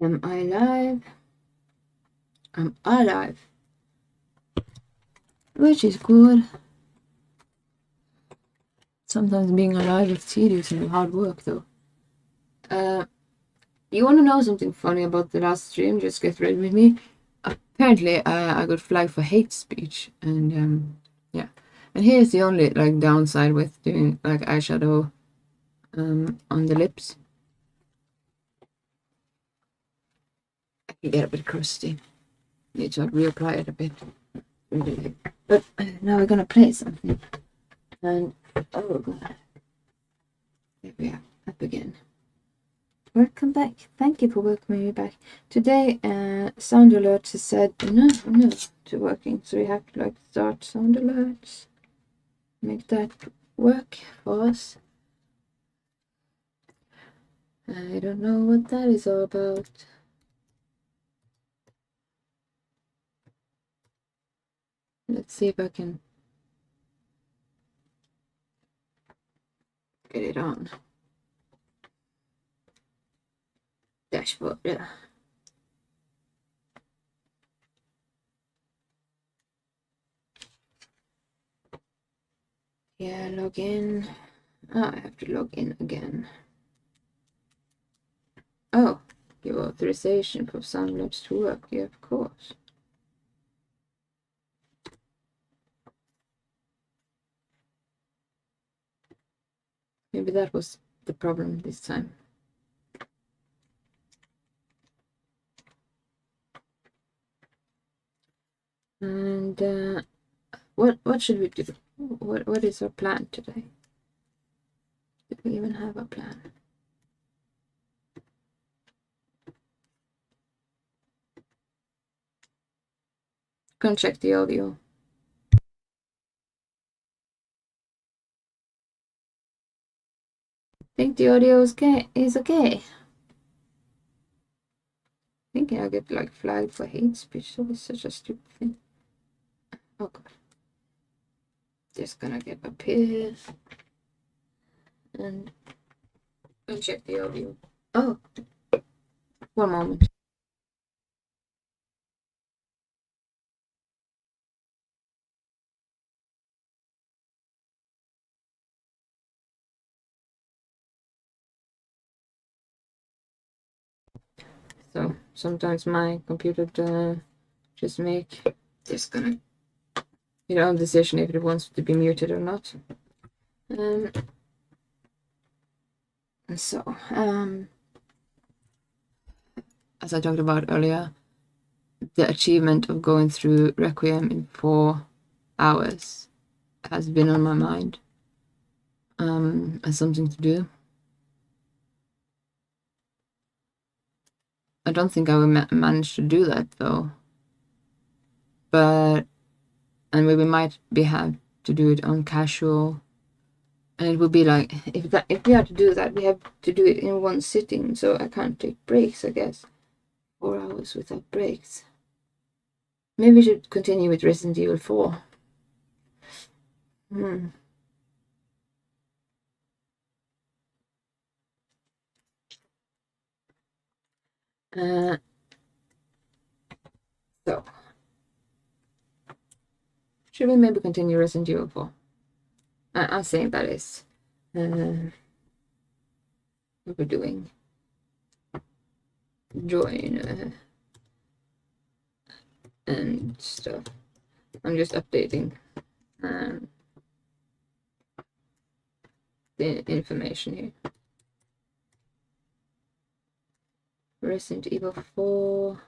Am I alive? I'm alive. Which is good. Sometimes being alive is tedious and hard work, though. You want to know something funny about the last stream? Just get ready with me. Apparently, I got flagged for hate speech, and yeah. And here's the only downside with doing eyeshadow on the lips. I can get a bit crusty. Need to reapply it a bit. But now we're gonna play something. And oh god. There we are, up again. Welcome back. Thank you for welcoming me back. Today, sound alerts has said no to working, so we have to start sound alerts. Make that work for us. I don't know what that is all about. Let's see if I can get it on. Dashboard, yeah. Yeah, log in. Oh, I have to log in again. Oh, give authorization for Soundlabs to work. Yeah, of course. Maybe that was the problem this time. And what should we do? What is our plan today? Do we even have a plan? Gonna check the audio. Think the audio is okay. Thinking I get flagged for hate speech. That is such a stupid thing. Oh god. Just gonna get up here and check the audio. Oh, one moment. So sometimes my computer just make just gonna decision if it wants to be muted or not. So as I talked about earlier, the achievement of going through Requiem in 4 hours has been on my mind as something to do. I don't think I will manage to do that though, and we might have to do it on casual, and it would be if we have to do that, we have to do it in one sitting, so I can't take breaks, I guess. 4 hours without breaks. Maybe we should continue with Resident Evil 4. So should we maybe continue Resident Evil 4? I'm saying that is what we're doing. Join and stuff. I'm just updating the information here. Resident Evil 4.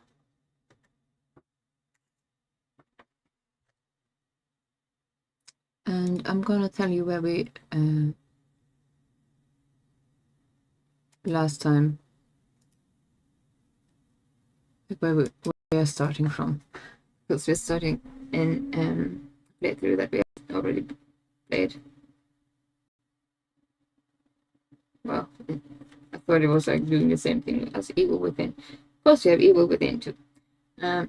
And I'm gonna tell you where we last time, where we are starting from, because we're starting in playthrough that we have already played. Well, I thought it was doing the same thing as Evil Within. Of course, we have Evil Within too. I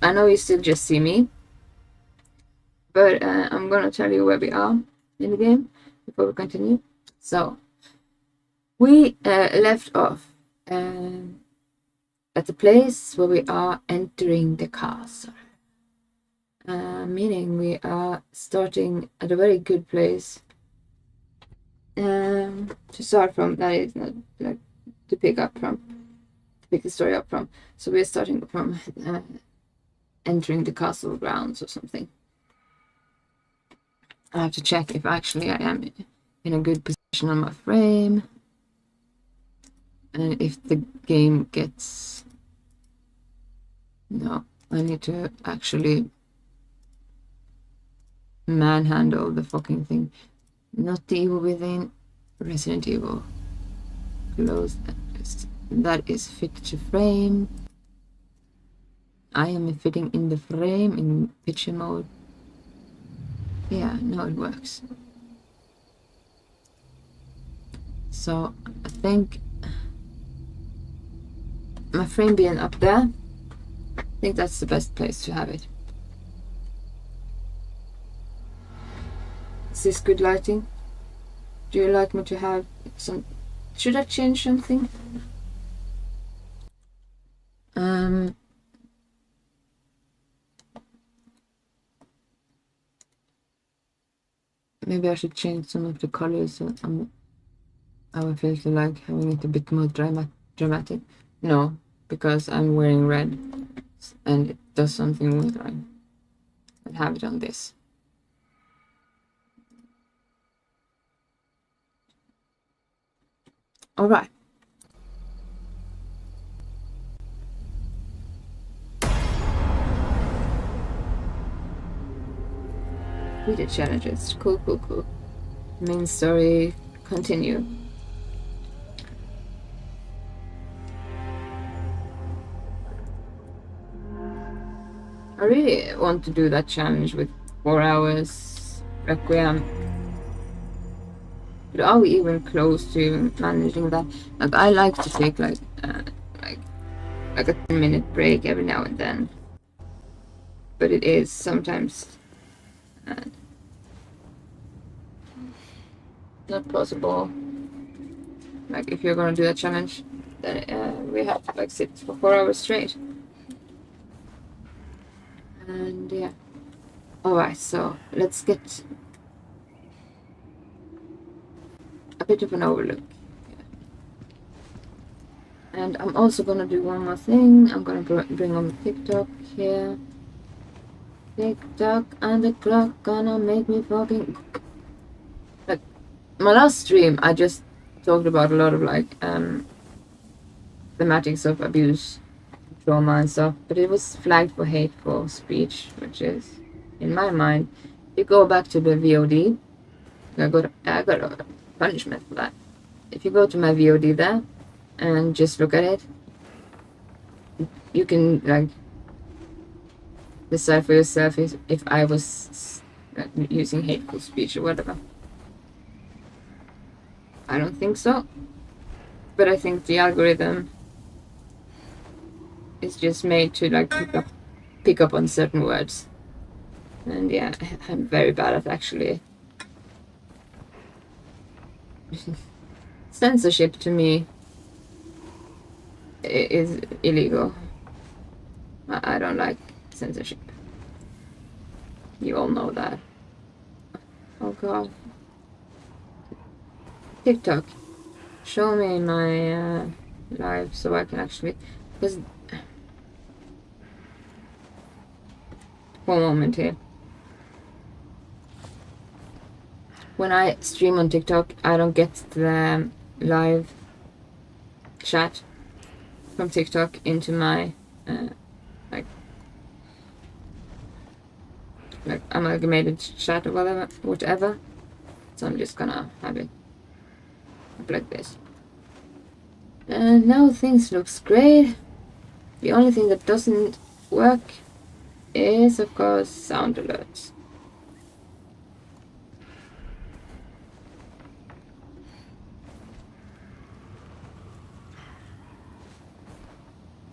know you still just see me, but I'm gonna tell you where we are in the game before we continue. So we left off at the place where we are entering the castle. Meaning we are starting at a very good place to start from. That is not like to pick the story up from. So we're starting from entering the castle grounds or something. I have to check if actually I am in a good position on my frame, and if the game gets... No, I need to actually manhandle the fucking thing. Not the Evil Within, Resident Evil. Close. That is fit to frame. I am fitting in the frame in picture mode. Yeah, no, it works. So I think my frame being up there, I think that's the best place to have it. Is this good lighting? Do you like me to have some... Should I change something? Maybe I should change some of the colors. I would feel like having it a bit more dramatic. No, because I'm wearing red and it does something with red. I'll have it on this. All right. We did challenges. Cool. Main story, continue. I really want to do that challenge with 4 hours Requiem. But are we even close to managing that? Like, I like to take like a 10-minute break every now and then. But it is sometimes not possible. Like, if you're gonna do a challenge, then we have to like sit for 4 hours straight. And yeah. Alright, so let's get a bit of an overlook. And I'm also gonna do one more thing. I'm gonna bring on TikTok here. TikTok and the clock gonna make me fucking... Like, my last stream, I just talked about a lot of like thematics of abuse, trauma and stuff, but it was flagged for hateful speech, which is, in my mind, you go back to the VOD, I got a punishment for that. If you go to my VOD there and just look at it, you can like decide for yourself if I was using hateful speech or whatever. I don't think so, but I think the algorithm is just made to like pick up on certain words, and yeah, I'm very bad at actually. Censorship to me is illegal. I don't like censorship. You all know that. Oh god. TikTok, show me my live so I can actually... Because... One moment here. When I stream on TikTok, I don't get the live chat from TikTok into my like amalgamated chat or whatever. So I'm just gonna have it up like this. And now things looks great. The only thing that doesn't work is of course sound alerts.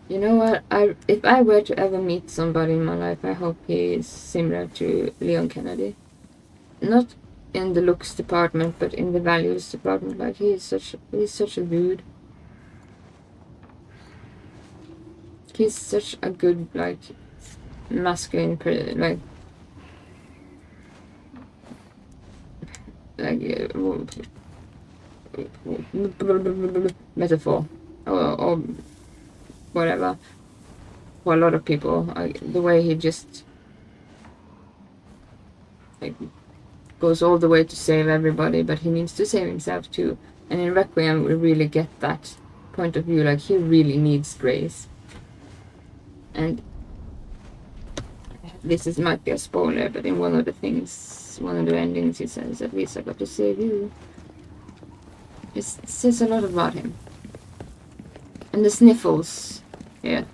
You know what? If I were to ever meet somebody in my life, I hope he is similar to Leon Kennedy. Not in the looks department, but in the values department. Like he's such a dude. He's such a good, like, masculine, metaphor or whatever for a lot of people. The way he just like goes all the way to save everybody, but he needs to save himself too. And in Requiem we really get that point of view, like he really needs grace. And this might be a spoiler, but in one of the endings he says, at least I got to save you. It says a lot about him. And the sniffles here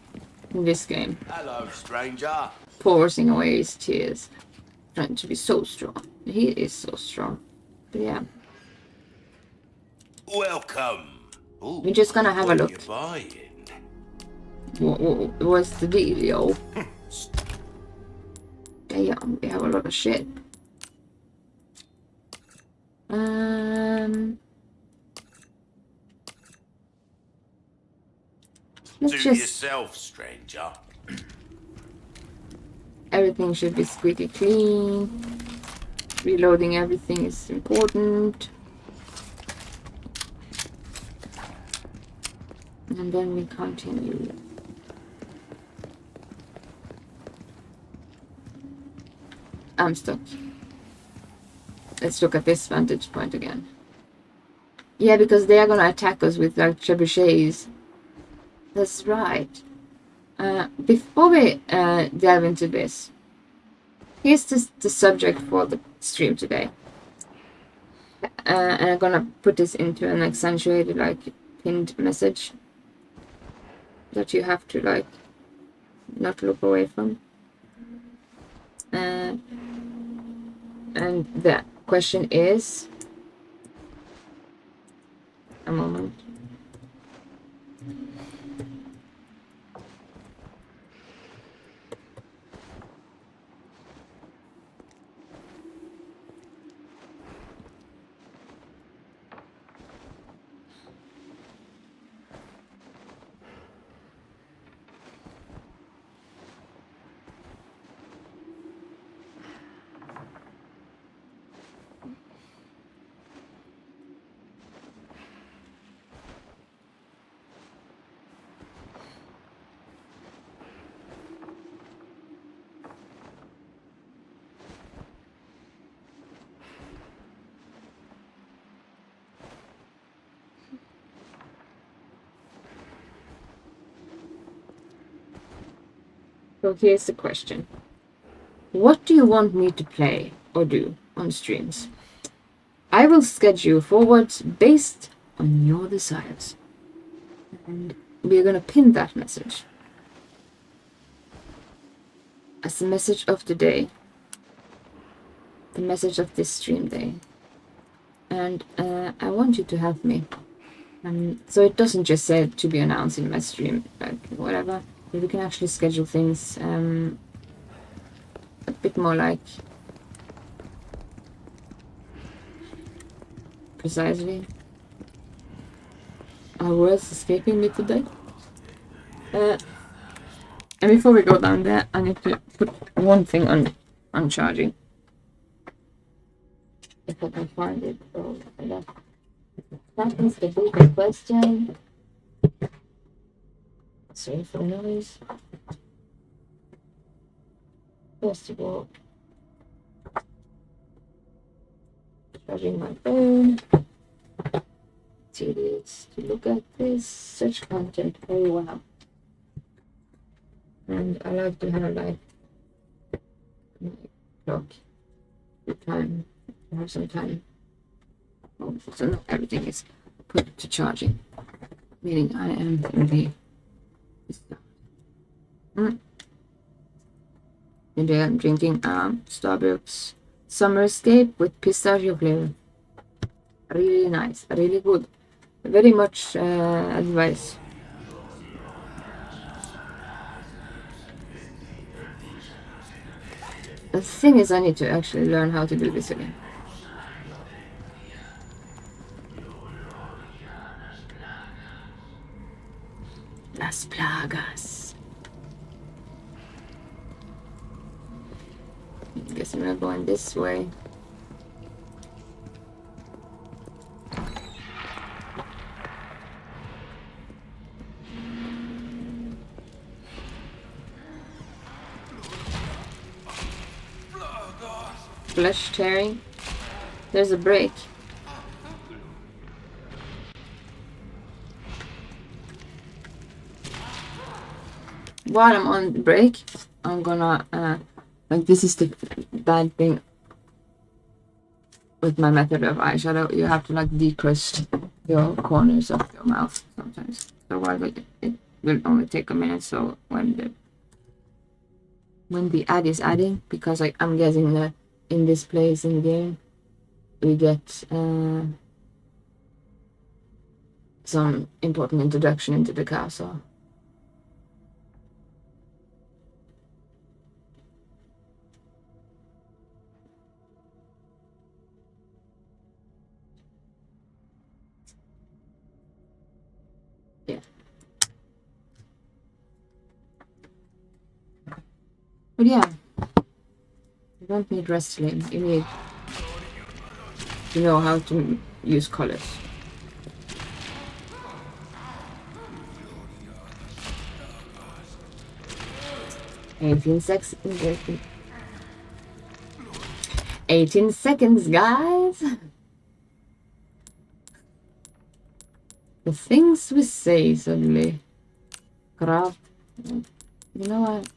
in this game. Hello, stranger. Forcing away his tears. Trying to be so strong. He is so strong. But yeah. Welcome. Ooh, We're just gonna have a look. What What's the dealio? Damn, we have a lot of shit. Let's Do just... yourself, stranger. Everything should be squeaky clean. Reloading everything is important. And then we continue. I'm stuck. Let's look at this vantage point again. Yeah, because they are gonna attack us with like trebuchets. That's right. Before we delve into this, here's the subject for the stream today. And I'm gonna put this into an accentuated, like, pinned message that you have to, like, not look away from. And the question is... A moment. So here's the question. What do you want me to play or do on streams? I will schedule forwards based on your desires. And we're gonna pin that message as the message of the day. The message of this stream day. And I want you to help me. So it doesn't just say to be announced in my stream, like whatever. We can actually schedule things a bit more like precisely. Are words escaping me today? And before we go down there, I need to put one thing on charging. If I can find it. Oh, that is the bigger question. Sorry for the noise. First of all, charging my phone. Tedious to look at this. Search content very well. And I like to have like my clock, the time, I have some time. So not everything is put to charging. Meaning I am really Today I'm drinking Starbucks Summer Escape with pistachio flavor. Really nice, really good. Very much advice. The thing is, I need to actually learn how to do this again. Las Plagas. guess I'm not going this way. Flesh tearing. There's a break. While I'm on the break, I'm gonna like, this is the bad thing with my method of eyeshadow. You have to like decrust your corners of your mouth sometimes. Otherwise it will only take a minute. So when the ad is adding, because like I'm guessing that in this place in the game we get some important introduction into the castle. Yeah. But yeah, you don't need wrestling, you need to know how to use colors. Eighteen seconds, guys. The things we say suddenly. Crap. You know what?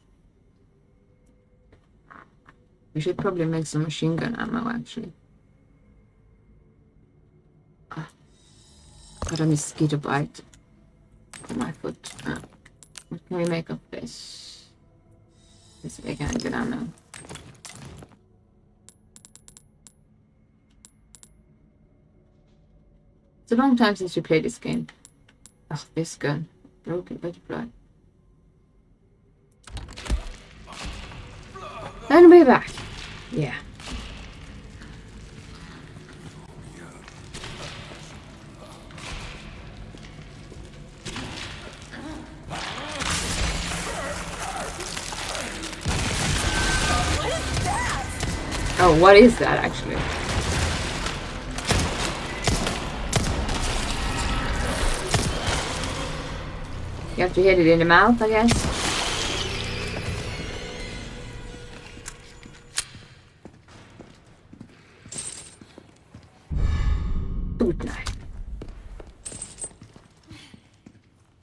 We should probably make some machine gun ammo, actually. Got a mosquito bite on my foot. What can we make of this? Let's make a good ammo. It's a long time since we played this game. Oh, this gun. Broken butterfly. And we're back. Yeah. Oh, what is that actually? You have to hit it in the mouth, I guess. Good night.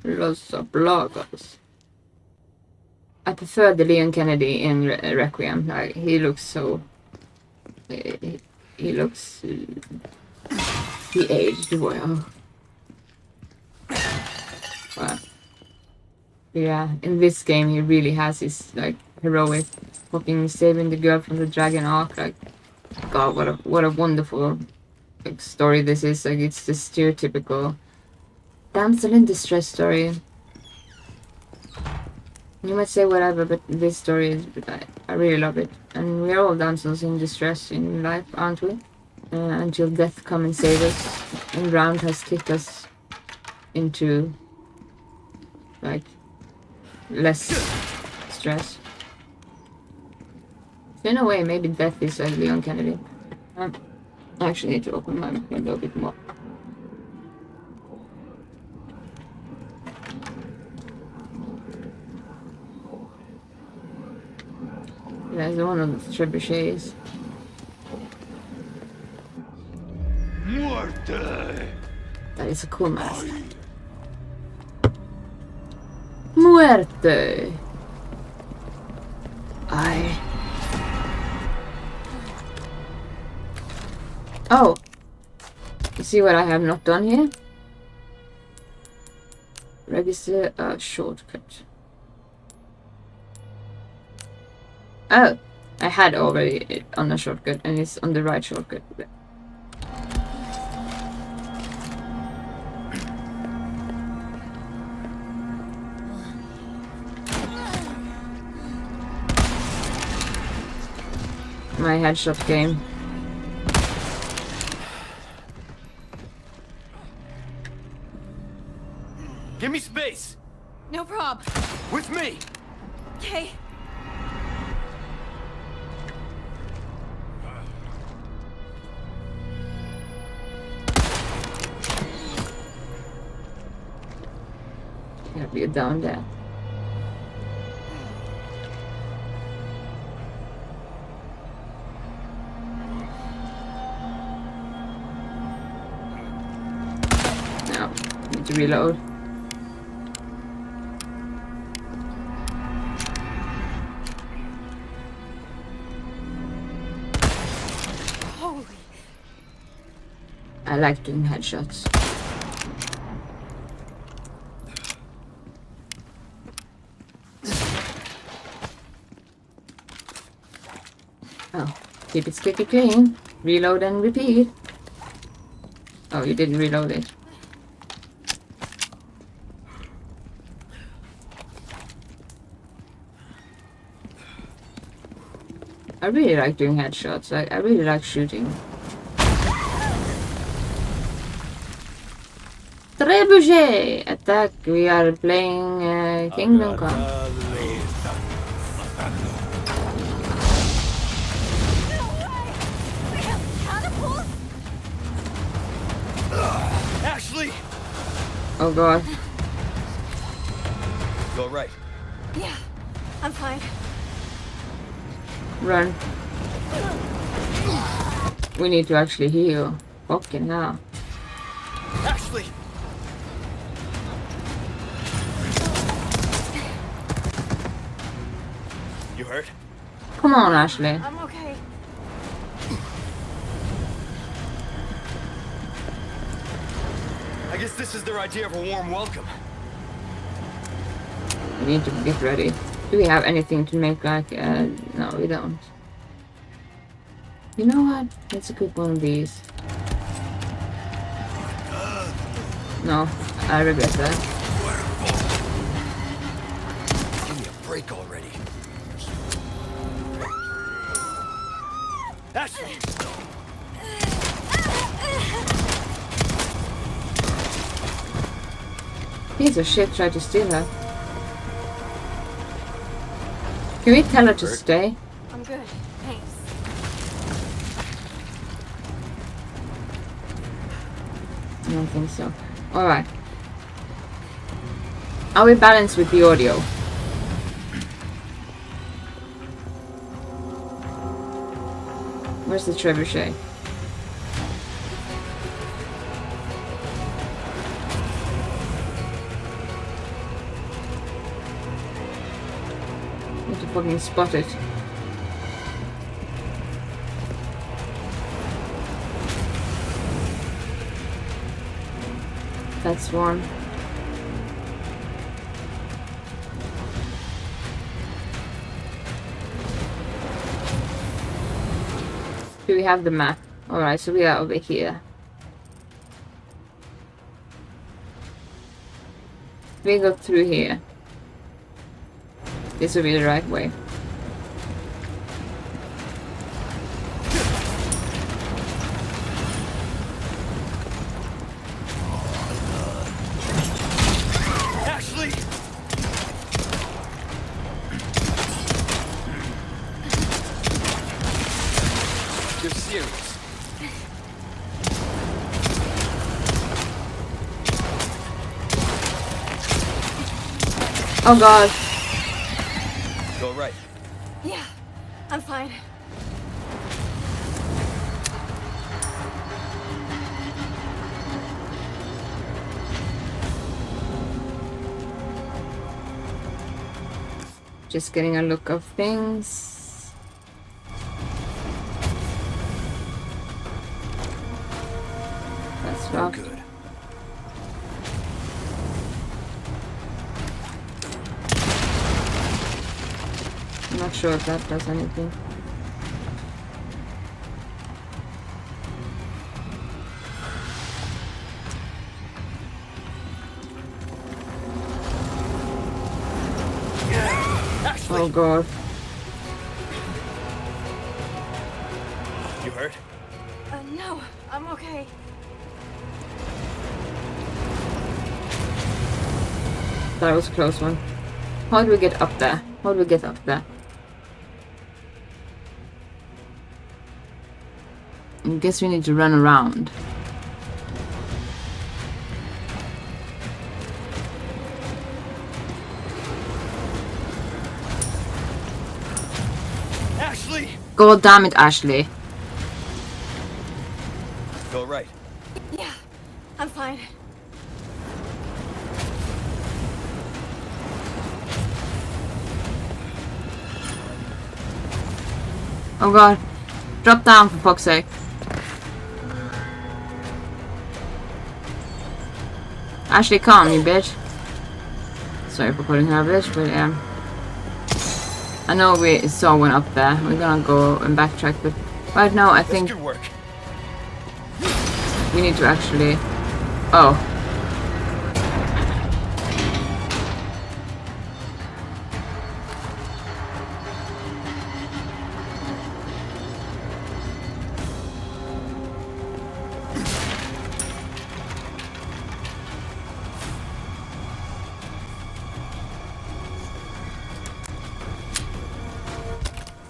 Los Oblogos. I prefer the Leon Kennedy in Requiem. Like, he looks so... He looks... he aged well. Well, yeah, in this game he really has his like heroic fucking saving the girl from the dragon arc. Like, God, what a wonderful like, story this is. Like, it's the stereotypical damsel in distress story. You might say whatever, but this story is, I really love it. And we're all damsels in distress in life, aren't we? Until death come and save us, and Round has kicked us into like less stress. So in a way, maybe death is like Leon Kennedy. I actually need to open my window a bit more. There's one of the trebuchets. Muerte. That is a cool mask. Muerte. Oh. You see what I have not done here? Register a shortcut. Oh, I had already it on the shortcut, and it's on the right shortcut. My headshot game. Give me space. No prob. With me. Okay. might be down there. No, need to reload. Holy. I like doing headshots. Oh, keep it squeaky clean. Reload and repeat. Oh, you didn't reload it. I really like doing headshots. I really like shooting. Trebuchet! Attack! We are playing Kingdom Come. Ashley! Oh god. You alright? Yeah, I'm fine. Run. We need to actually heal. Fucking hell. Ashley! You hurt? Come on, Ashley. I'm okay. I guess this is their idea of a warm welcome. We need to get ready. Do we have anything to make like, no, we don't. You know what? Let's equip one of these. No, I regret that. Give me a break already. Ashley! Piece of shit tried to steal her. Can we tell her to stay? I'm good. Thanks. I don't think so. Alright. Are we balanced with the audio? Where's the trebuchet? Need to fucking spot it. That's one. Do we have the map? Alright, so we are over here. We go through here. This will be the right way. Ashley! You're serious. Oh god. You alright? Yeah, I'm fine. Just getting a look of things. That's rough. Good. I'm not sure if that does anything. Ashley! Oh god. You hurt? No, I'm okay. That was a close one. How do we get up there? How do we get up there? I guess we need to run around. God damn it, Ashley. Feel right. Yeah, I'm fine. Oh god. Drop down for fuck's sake. Ashley, calm, you bitch. Sorry for calling her a bitch, but I know we saw one up there. We're gonna go and backtrack, but right now I This think could work. we need to actually... Oh.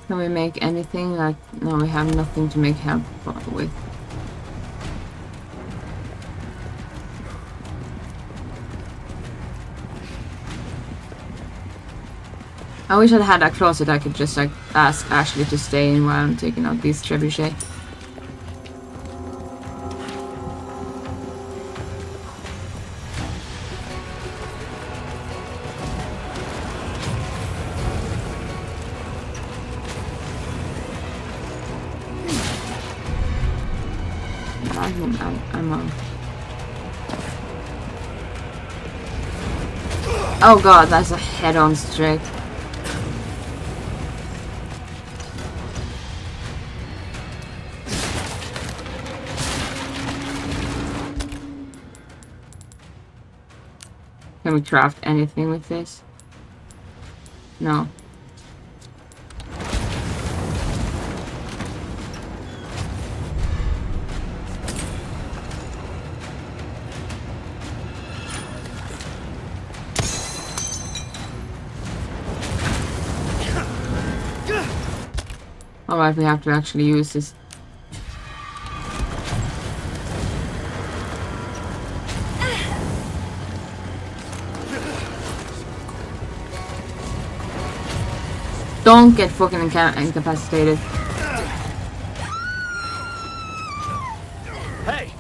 Can we make anything? Like, no, we have nothing to make help with. I wish I had a closet I could just like ask Ashley to stay in while I'm taking out these trebuchet. Oh god, that's a head-on strike. Can we craft anything with this? No. Alright, we have to actually use this. Don't get fucking incapacitated. Hey!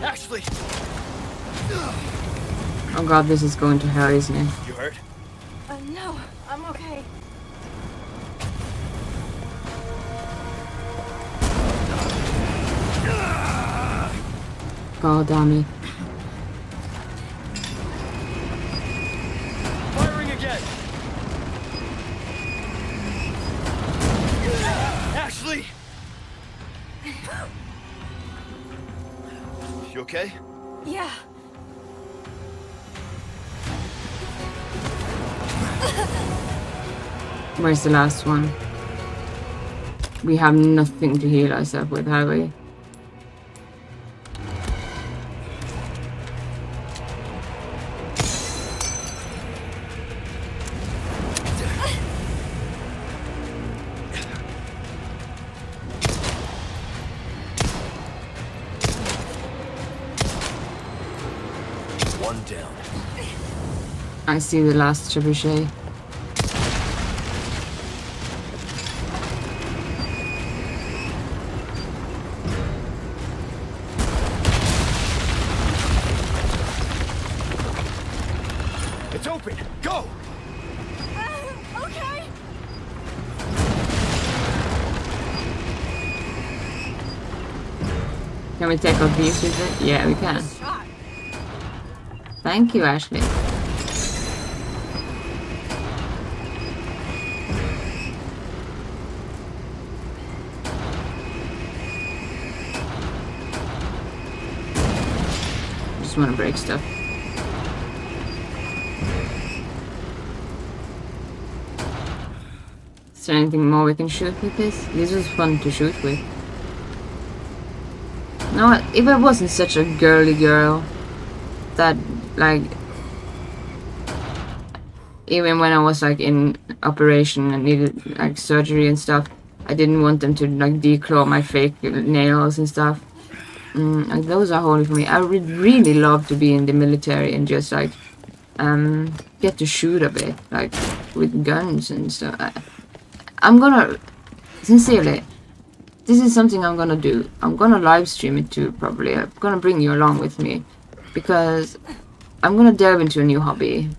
Ashley! Oh god, this is going to hell, isn't it? You hurt? No, I'm okay. God damn it. Firing again! Ashley! You okay? Yeah. Where's the last one? We have nothing to heal ourselves with, have we? One down. I see the last trebuchet. It's open! Go! Okay. Can we take out these with it? Yeah, we can. Shot. Thank you, Ashley. Just want to break stuff. Is there anything more we can shoot with this? This was fun to shoot with. No, if I wasn't such a girly girl, that like, even when I was like in operation and needed like surgery and stuff, I didn't want them to like declaw my fake nails and stuff. like, those are holy for me. I would really love to be in the military and just like get to shoot a bit, like with guns and stuff. I'm gonna, sincerely, this is something I'm gonna do. I'm gonna live stream it too, probably. I'm gonna bring you along with me because I'm gonna delve into a new hobby,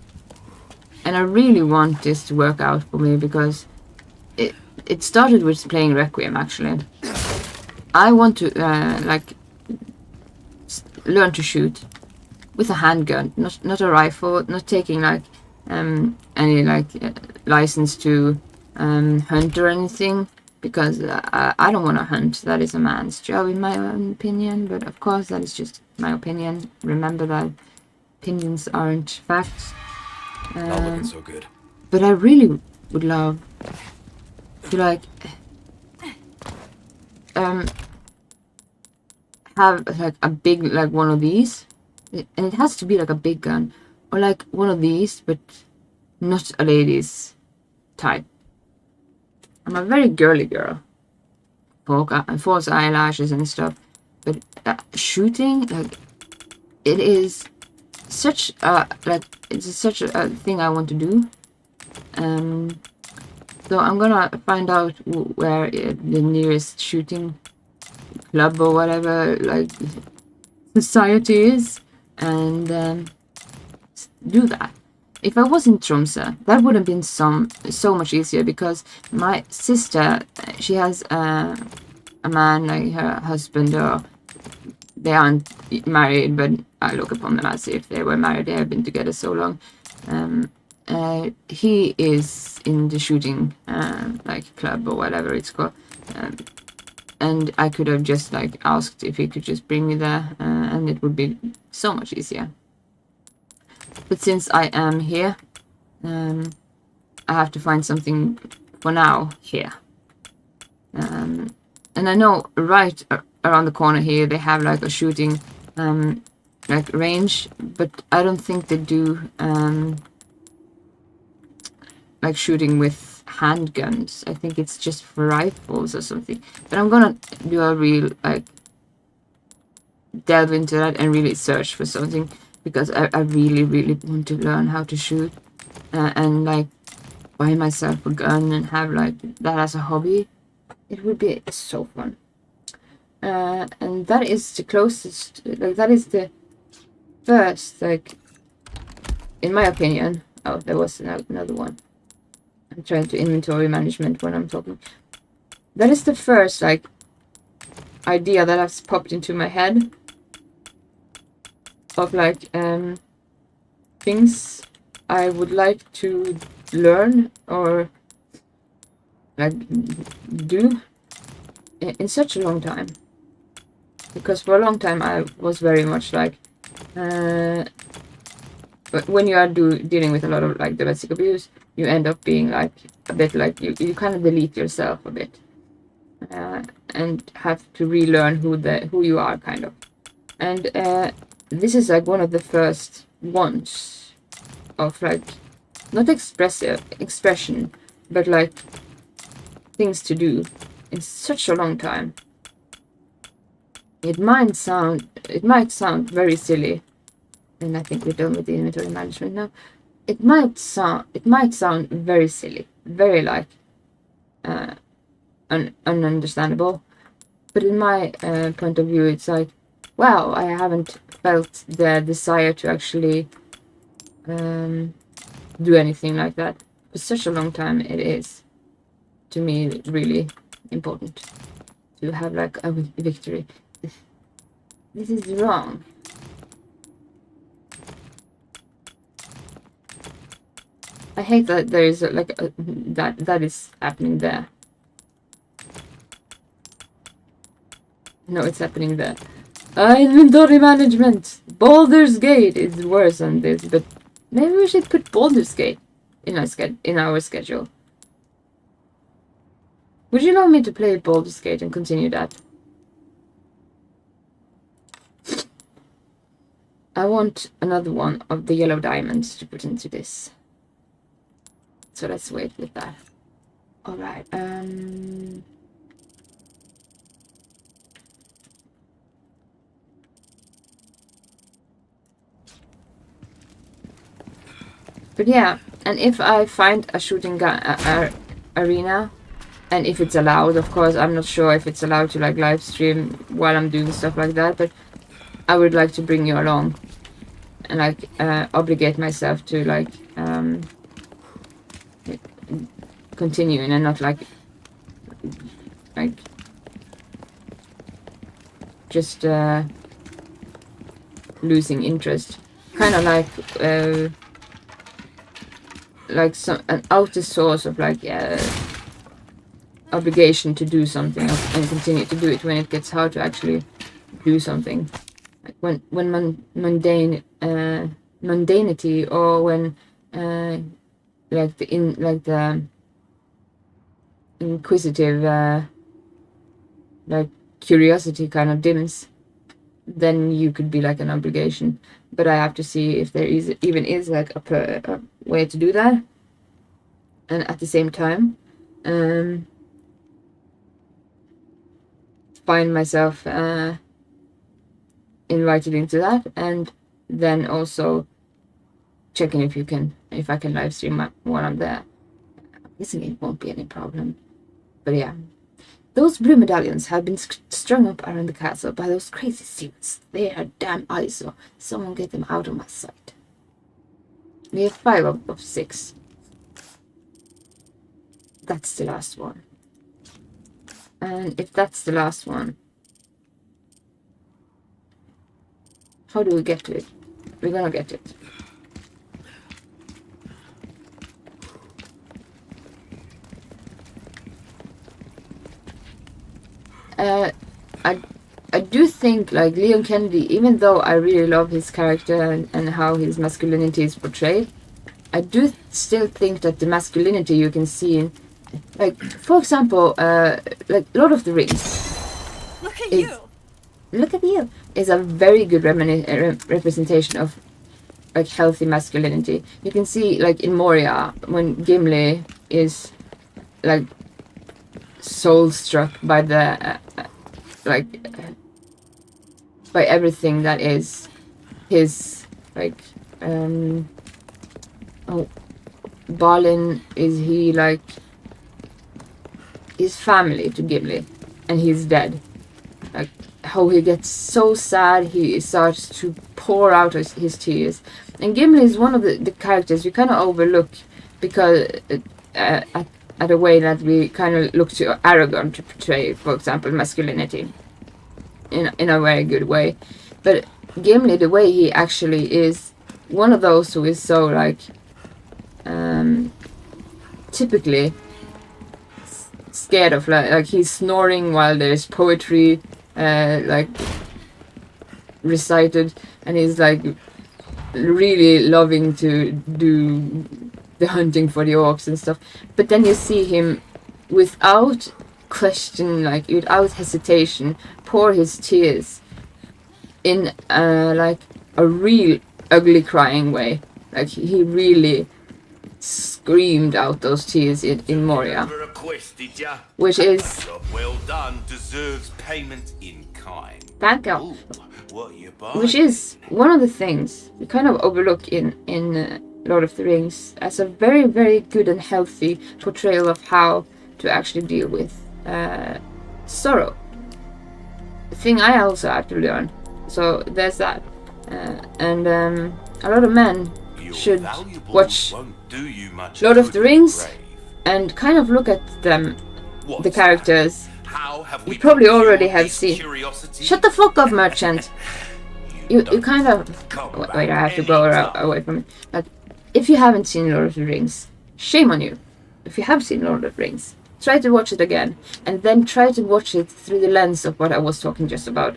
and I really want this to work out for me because it started with playing Requiem. Actually, I want to like learn to shoot with a handgun, not a rifle, not taking like any like license to hunt or anything, because I don't want to hunt. That is a man's job in my own opinion, but of course that is just my opinion. Remember that opinions aren't facts. Not looking so good. But I really would love to like have like a big, like one of these, and it has to be like a big gun, or like one of these, but not a lady's type. I'm a very girly girl, false eyelashes and stuff, but shooting, like, it is such a like it's such a thing I want to do. So I'm gonna find out where the nearest shooting club or whatever, like, society is, and do that. If I was in Tromsø, that would have been so much easier, because my sister, she has a man, like her husband, or they aren't married, but I look upon them as if they were married. They have been together so long. He is in the shooting like club or whatever it's called, and I could have just like asked if he could just bring me there, and it would be so much easier. But since I am here, I have to find something for now here. And I know right around the corner here they have like a shooting like range, but I don't think they do like shooting with handguns. I think it's just for rifles or something. But I'm gonna do a real like delve into that and really search for something, because I really want to learn how to shoot and like buy myself a gun and have like that as a hobby. It would be so fun. And that is the closest, like that is the first, like, in my opinion. Oh, there was another one. I'm trying to inventory management when I'm talking. That is the first like idea that has popped into my head of like things I would like to learn or like do in such a long time. Because for a long time I was very much like when you are dealing with a lot of like domestic abuse, you end up being like a bit like you kind of delete yourself a bit and have to relearn who you are, kind of. And this is like one of the first ones of like not expression, but like things to do in such a long time. It might sound very silly, and I think we're done with the inventory management now. It might sound very silly, very like ununderstandable, but in my point of view, it's like, wow, I haven't felt the desire to actually do anything like that for such a long time. It is, to me, really important to have like a victory. This is wrong. I hate that there is like that is happening there. No, it's happening there. Inventory management. Baldur's Gate is worse than this, but maybe we should put Baldur's Gate in our schedule. Would you like me to play Baldur's Gate and continue that? I want another one of the yellow diamonds to put into this. So let's wait with that. Alright, But yeah, and if I find a shooting arena, and if it's allowed, of course, I'm not sure if it's allowed to like live stream while I'm doing stuff like that, but I would like to bring you along and like obligate myself to like continuing and not like just losing interest, kind of like some an outer source of like obligation to do something and continue to do it when it gets hard to actually do something, like when mundanity, or when like the inquisitive like curiosity kind of dims, then you could be like an obligation. But I have to see if there even is like a way to do that, and at the same time find myself invited into that, and then also checking if I can live stream while I'm there. I'm guessing it won't be any problem. But yeah, those blue medallions have been strung up around the castle by those crazy students. They are damn ISO. Someone get them out of my sight. We have 5 of 6. That's the last one. And if that's the last one, how do we get to it? We're gonna get it. I do think like Leon Kennedy, even though I really love his character and how his masculinity is portrayed, I do still think that the masculinity you can see in, like, for example, like Lord of the Rings. Look at Is- you. Look at you! Is a very good representation of like healthy masculinity. You can see like in Moria when Gimli is like soul struck by the by everything that is his like Balin is he like his family to Gimli, and he's dead. Like how he gets so sad, he starts to pour out his tears. And Gimli is one of the characters we kind of overlook because at a way that we kind of look to Aragorn to portray, for example, masculinity in a very good way. But Gimli, the way he actually is one of those who is so like typically scared of like he's snoring while there's poetry like recited, and he's like really loving to do the hunting for the orcs and stuff. But then you see him without question, like without hesitation, pour his tears in like a real ugly crying way. Like he really screamed out those tears in Moria, which is Job well done, deserves payment in kind. thank you. Ooh, what you buying? Which is one of the things we kind of overlook in Lord of the Rings as a very, very good and healthy portrayal of how to actually deal with sorrow. The thing I also had to learn. So there's that. And a lot of men Your should valuable watch won't do you much Lord of good the in Rings grave. and kind of look at them, What's the characters. that? How have You we probably procured already have this seen. curiosity? Shut the fuck up, merchant! You don't kind of... come Wait, back I have to go anytime. away from it. Like, if you haven't seen Lord of the Rings, shame on you. If you have seen Lord of the Rings, try to watch it again, and then try to watch it through the lens of what I was talking just about.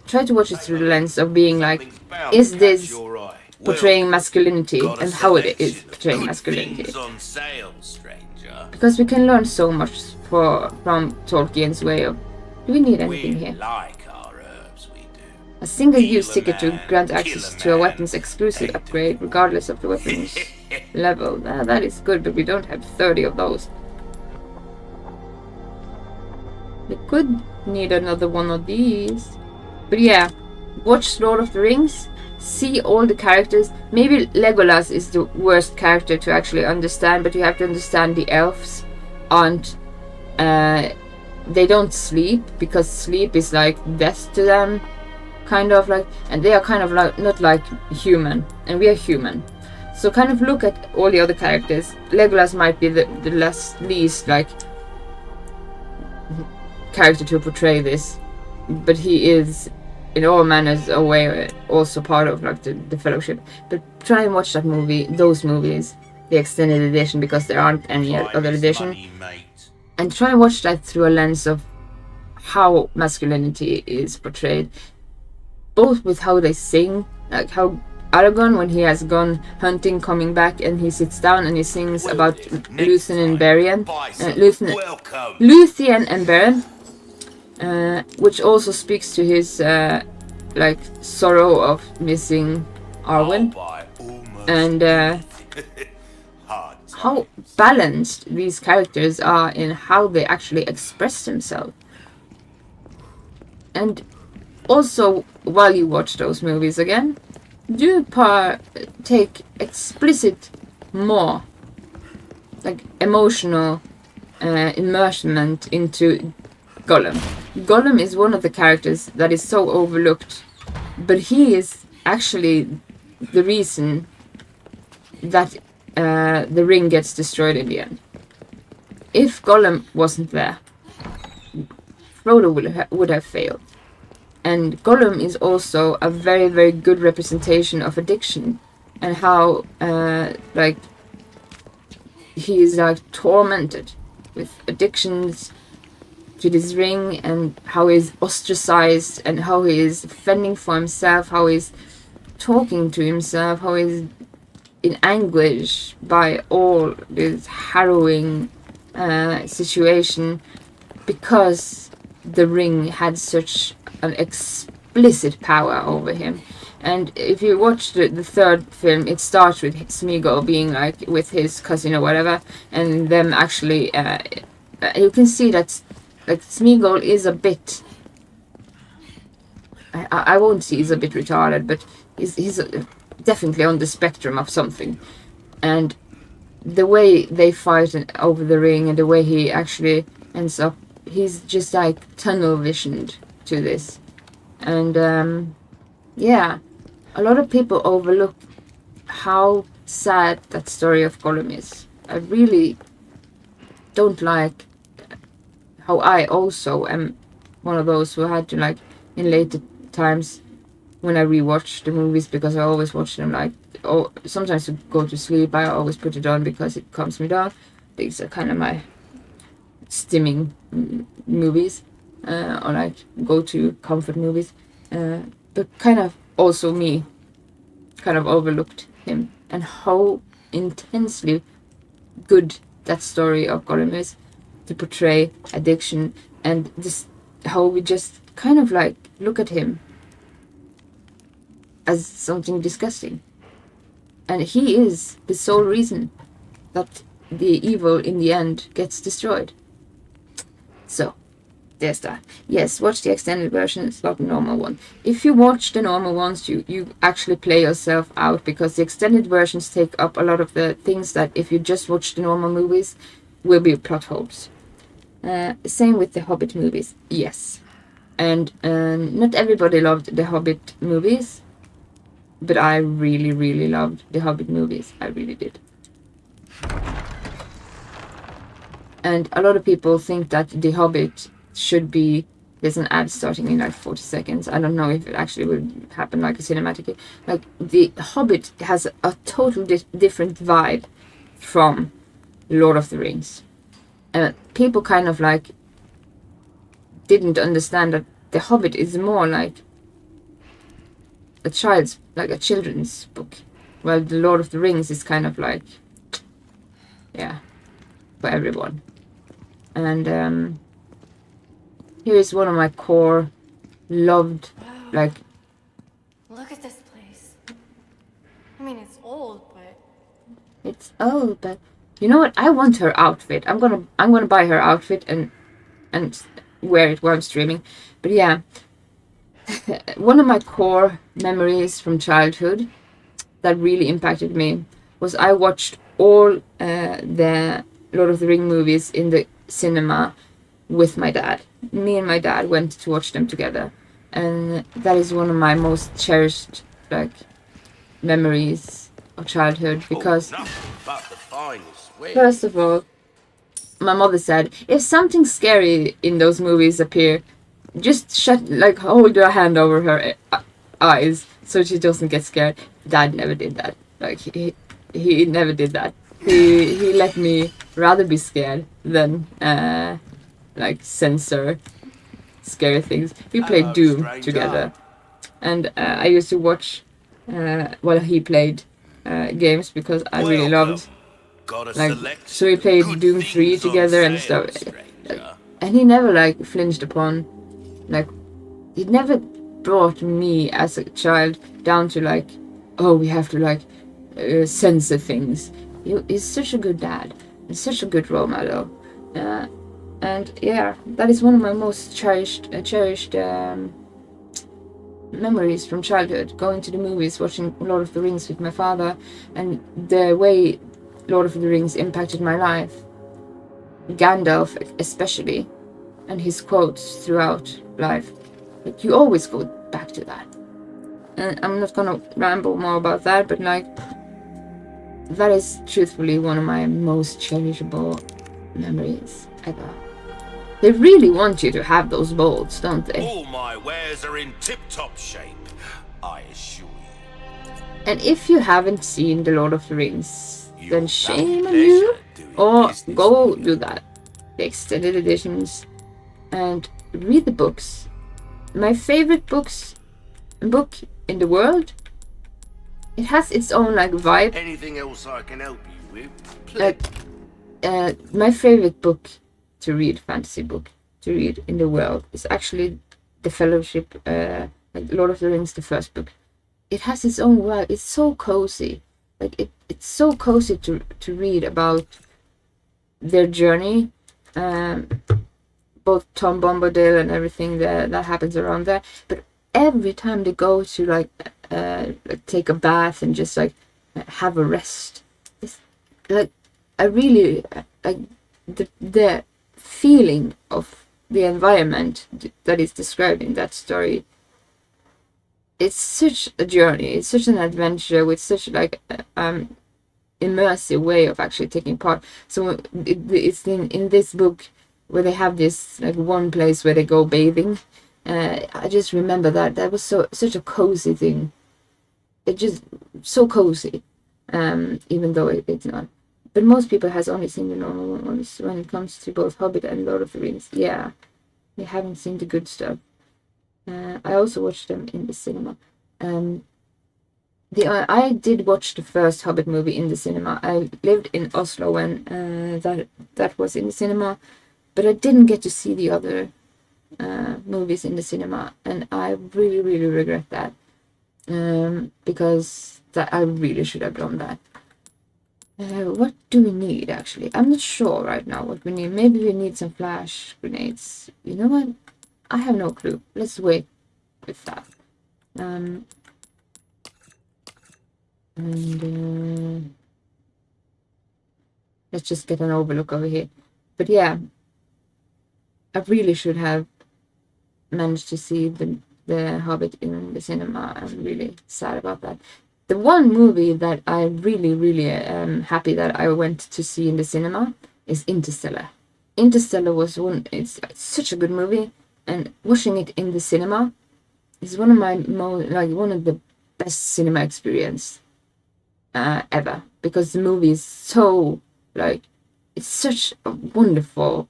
Try to watch it through the lens of being like, Something's bound is to this catch your eye. portraying Well, masculinity got a and how it is selection of portraying good masculinity. things on sale, stranger. Because we can learn so much from Tolkien's way of... Do we need anything We here? like our herbs, we do. A single-use Kill a ticket to man, grant kill access a to a man. weapon's exclusive Hate upgrade, regardless of the weapon's level. That is good, but we don't have 30 of those. We could need another one of these. But yeah, watch Lord of the Rings see all the characters. Maybe Legolas is the worst character to actually understand, but you have to understand the elves aren't they don't sleep, because sleep is like death to them, kind of like, and they are kind of like not like human, and we are human. So kind of look at all the other characters. Legolas might be the least like character to portray this, but he is in all manners of way also part of like the fellowship. But try and watch that movie, those movies, the extended edition, because there aren't any Time other is edition, money, mate. and try and watch that through a lens of how masculinity is portrayed, both with how they sing, like how Aragorn, when he has gone hunting, coming back, and he sits down and he sings about Luthien and Berian, Welcome. Luthien and Beren, which also speaks to his like sorrow of missing Arwen, and Hard how times. balanced these characters are in how they actually express themselves. And also, while you watch those movies again, do take explicit more like emotional immersement into Gollum. Gollum is one of the characters that is so overlooked, but he is actually the reason that the ring gets destroyed in the end. If Gollum wasn't there, Frodo would have failed. And Gollum is also a very, very good representation of addiction, and how like he is like tormented with addictions to this ring, and how he's ostracized, and how he is fending for himself, how he's talking to himself, how he's in anguish by all this harrowing situation, because the ring had such an explicit power over him. And if you watch the third film, it starts with Smeagol being like with his cousin or whatever, and them actually you can see that like Smeagol is a bit I won't say he's a bit retarded, but he's definitely on the spectrum of something. And the way they fight over the ring, and the way he actually ends up, he's just like tunnel visioned to this. And yeah, a lot of people overlook how sad that story of Gollum is. I really don't like how I also am one of those who had to, like, in later times when I rewatch the movies, because I always watch them like, oh, sometimes to go to sleep, I always put it on because it calms me down. These are kind of my stimming movies, or like go to comfort movies, but kind of also me kind of overlooked him, and how intensely good that story of Gollum is to portray addiction, and this how we just kind of like look at him as something disgusting, and he is the sole reason that the evil in the end gets destroyed. So there's that. Yes, watch the extended version, it's not the normal one. If you watch the normal ones, you actually play yourself out, because the extended versions take up a lot of the things that if you just watch the normal movies will be plot holes. Same with the Hobbit movies, yes. And not everybody loved the Hobbit movies, but I really, really loved the Hobbit movies. I really did. And a lot of people think that the Hobbit should be, there's an ad starting in like 40 seconds. I don't know if it actually would happen like a cinematic. Like, the Hobbit has a total different vibe from Lord of the Rings. People kind of like didn't understand that the Hobbit is more like a children's book, while the Lord of the Rings is kind of like, yeah, for everyone. And here is one of my core loved, like, Look at this place. I mean, it's old, but it's old, but you know what? I want her outfit. I'm gonna buy her outfit and wear it while I'm streaming. But yeah, one of my core memories from childhood that really impacted me was I watched all the Lord of the Ring movies in the cinema with my dad. Me and my dad went to watch them together, and that is one of my most cherished like memories of childhood because Nothing but the finest wear. first of all, my mother said if something scary in those movies appear, just hold your hand over her eyes so she doesn't get scared. Dad never did that. Like he never did that. He let me rather be scared than like censor scary things. We played Hello, Doom stranger. together, and I used to watch while he played games because I really loved. Got a Like, selection so we of played good Doom things 3 on together and sale, stuff. stranger. And he never like flinched upon, like, he never brought me as a child down to like, oh, we have to like censor things. He's such a good dad. He's such a good role model. And yeah, that is one of my most cherished memories from childhood. Going to the movies, watching Lord of the Rings with my father, and the way Lord of the Rings impacted my life. Gandalf especially, and his quotes throughout life. Like, you always go back to that. And I'm not gonna ramble more about that, but like, that is truthfully one of my most cherishable memories ever. They really want you to have those bolts, don't they? All my wares are in tip-top shape, I assure you. And if you haven't seen The Lord of the Rings, You'll then have shame on pleasure you. doing Or business go with me. do that. The extended editions. And read the books. My favorite book in the world. It has its own like vibe. Anything else I can help you with? Like, my favorite book to read, fantasy book to read in the world, is actually The Fellowship, like Lord of the Rings, the first book. It has its own vibe. It's so cozy. Like it's so cozy to read about their journey. Both Tom Bombadil and everything that happens around there. But every time they go to like take a bath and just like have a rest, it's like I really like the feeling of the environment that is described in that story. It's such a journey. It's such an adventure with such like immersive way of actually taking part. So it's in this book where they have this like one place where they go bathing. I just remember that was such a cozy thing. It just so cozy, even though it's not. But most people has only seen the normal ones when it comes to both Hobbit and Lord of the Rings. Yeah, they haven't seen the good stuff. I also watched them in the cinema. I did watch the first Hobbit movie in the cinema. I lived in Oslo when that was in the cinema, but I didn't get to see the other movies in the cinema, and I really, really regret that. Because that I really should have done that. What do we need actually? I'm not sure right now what we need. Maybe we need some flash grenades. You know what? I have no clue. Let's wait with that. Let's just get an overlook over here. But yeah, I really should have managed to see the Hobbit in the cinema. I'm really sad about that. The one movie that I really, really am happy that I went to see in the cinema is Interstellar. Interstellar was it's such a good movie, and watching it in the cinema is one of my one of the best cinema experience ever, because the movie is so it's such a wonderful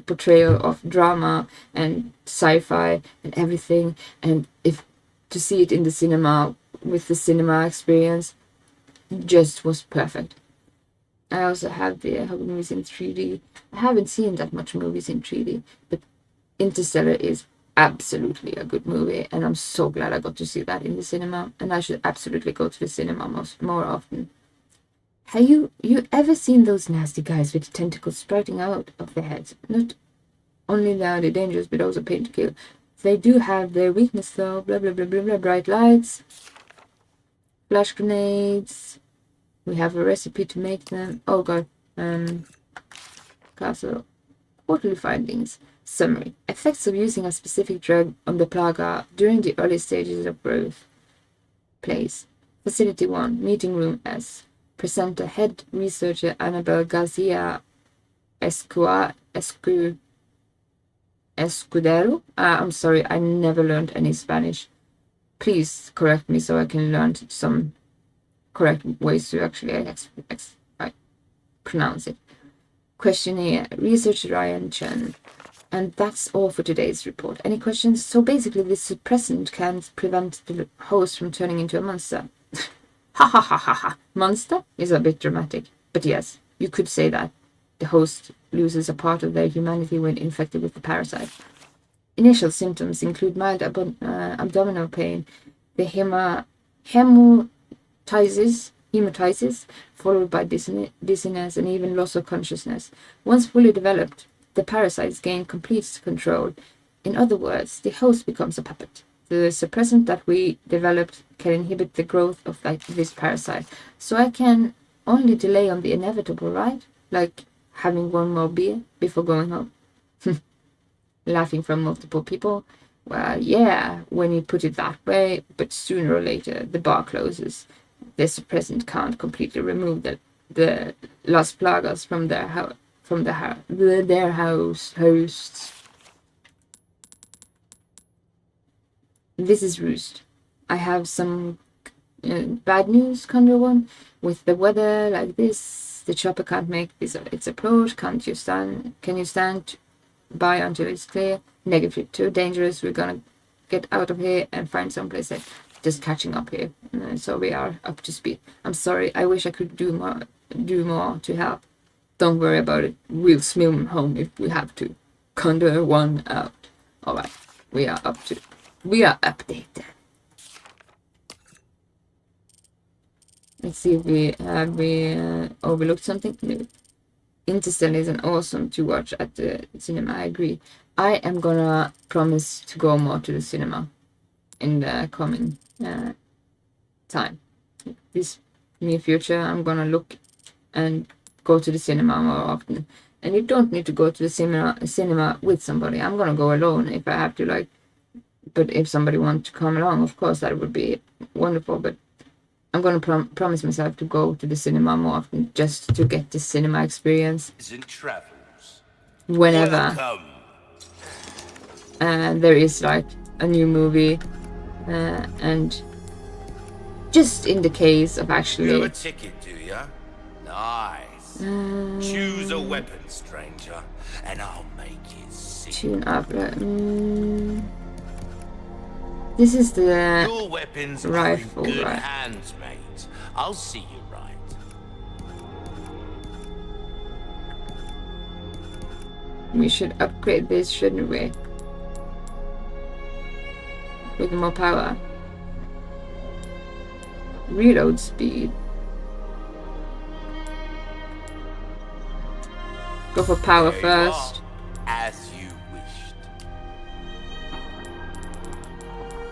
portrayal of drama and sci-fi and everything, and if to see it in the cinema with the cinema experience just was perfect. I also have the Hobbit movies in 3D. I haven't seen that much movies in 3D, but Interstellar is absolutely a good movie, and I'm so glad I got to see that in the cinema, and I should absolutely go to the cinema more often. Have you ever seen those nasty guys with tentacles sprouting out of their heads? Not only are they dangerous, but also pain to kill. They do have their weakness though. Blah blah blah blah blah. Bright lights, flash grenades. We have a recipe to make them. Oh god. Castle. Quarterly findings. Summary. Effects of using a specific drug on the plaga during the early stages of growth. Place. Facility 1. Meeting room S. Presenter head researcher Annabelle Garcia Escudero. I'm sorry, I never learned any Spanish. Please correct me so I can learn some correct ways to actually pronounce it. Questionnaire, researcher Ryan Chen. And that's all for today's report. Any questions? So basically, this suppressant can prevent the host from turning into a monster. Ha ha ha ha ha. Monster is a bit dramatic, but yes, you could say that. The host loses a part of their humanity when infected with the parasite. Initial symptoms include mild abdominal pain, the hematitis, followed by dizziness and even loss of consciousness. Once fully developed, the parasites gain complete control. In other words, the host becomes a puppet. The suppressant that we developed can inhibit the growth of this parasite. So I can only delay on the inevitable, right? Like having one more beer before going home. Laughing from multiple people. Well, yeah, when you put it that way, but sooner or later the bar closes. The suppressant can't completely remove the Las Plagas from their hosts. This is Roost. I have some bad news, Condor One. With the weather like this, the chopper can't make its approach. Can you stand by until it's clear? Negative. Too dangerous. We're gonna get out of here and find someplace safe. Just catching up here. So we are up to speed. I'm sorry. I wish I could do more to help. Don't worry about it. We'll swim home if we have to. Condor One out. All right. We are updated. Let's see if we overlooked something. No. Interstellar is an awesome to watch at the cinema. I agree. I am gonna promise to go more to the cinema in the coming time. This near future, I'm gonna look and go to the cinema more often. And you don't need to go to the cinema with somebody. I'm gonna go alone if I have to, but if somebody wants to come along, of course that would be wonderful. But I'm gonna promise myself to go to the cinema more often, just to get the cinema experience. Travels. Whenever there is a new movie, and just in the case of actually. You have a ticket, do ya? Nice. Choose a weapon, stranger, and I'll make it sick. Tune up. This is the Your weapons rifle, are in good right? hands, mate. I'll see you right. We should upgrade this, shouldn't we? With more power. Reload speed. Go for power There you first. are, as you wished.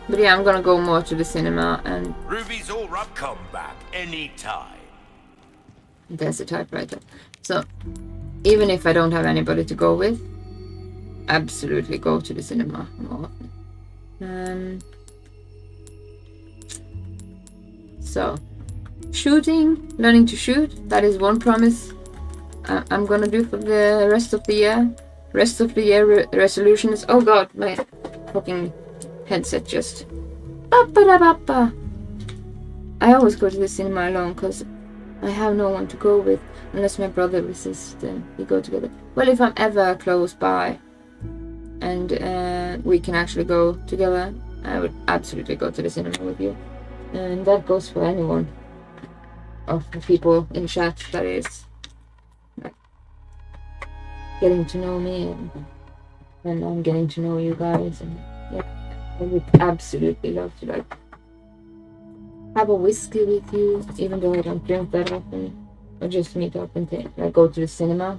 But yeah, I'm gonna go more to the cinema, and Ruby's all right. Come back anytime. there's a typewriter. So, even if I don't have anybody to go with, absolutely go to the cinema more often. So, shooting, learning to shoot, that is one promise I'm gonna do for the rest of the year. Rest of the year resolution is, oh god, my fucking headset just. Ba-ba-da-ba-ba. I always go to the cinema alone because I have no one to go with, unless my brother resists, then we go together. Well, if I'm ever close by and we can actually go together, I would absolutely go to the cinema with you. And that goes for anyone of the people in chat that is getting to know me, and I'm getting to know you guys, and yeah, I would absolutely love to have a whiskey with you, even though I don't drink that often, or just meet up and go to the cinema.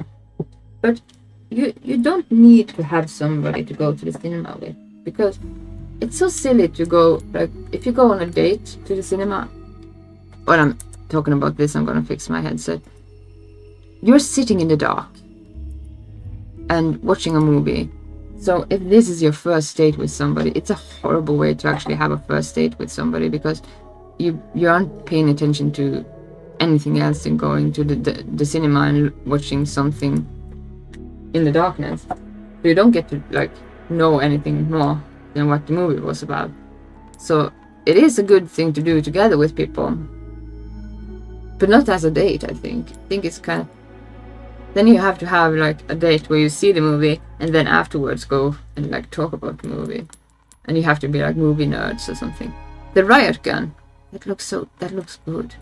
But you don't need to have somebody to go to the cinema with. because it's so silly to go, like, if you go on a date to the cinema, when I'm talking about this, I'm gonna fix my headset. You're sitting in the dark and watching a movie. So if this is your first date with somebody, it's a horrible way to actually have a first date with somebody, because you aren't paying attention to anything else than going to the cinema and watching something in the darkness. So you don't get to like know anything more than what the movie was about. So it is a good thing to do together with people, but not as a date. I think it's kind of, then you have to have like a date where you see the movie and then afterwards go and like talk about the movie, and you have to be like movie nerds or something. The riot gun, that looks good.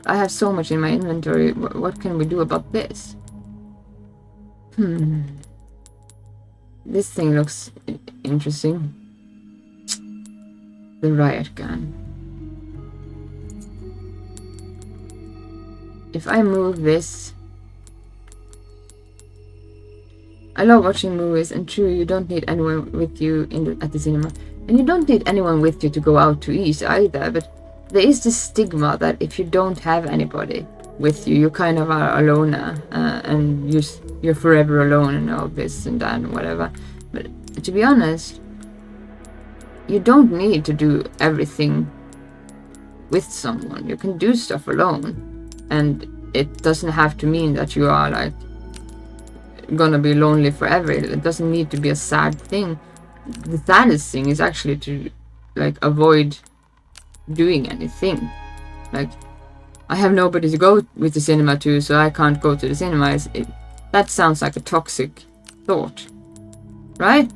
I have so much in my inventory. What can we do about this? This thing looks interesting. The riot gun. If I move this... I love watching movies, and true, you don't need anyone with you at the cinema. And you don't need anyone with you to go out to eat either, but there is this stigma that if you don't have anybody with you, you kind of are a loner, and you're forever alone and all this and that and whatever. But to be honest, you don't need to do everything with someone. You can do stuff alone, and it doesn't have to mean that you are like gonna be lonely forever. It doesn't need to be a sad thing. The saddest thing is actually to like avoid doing anything. Like, I have nobody to go with the cinema to, so I can't go to the cinema. That sounds like a toxic thought, right?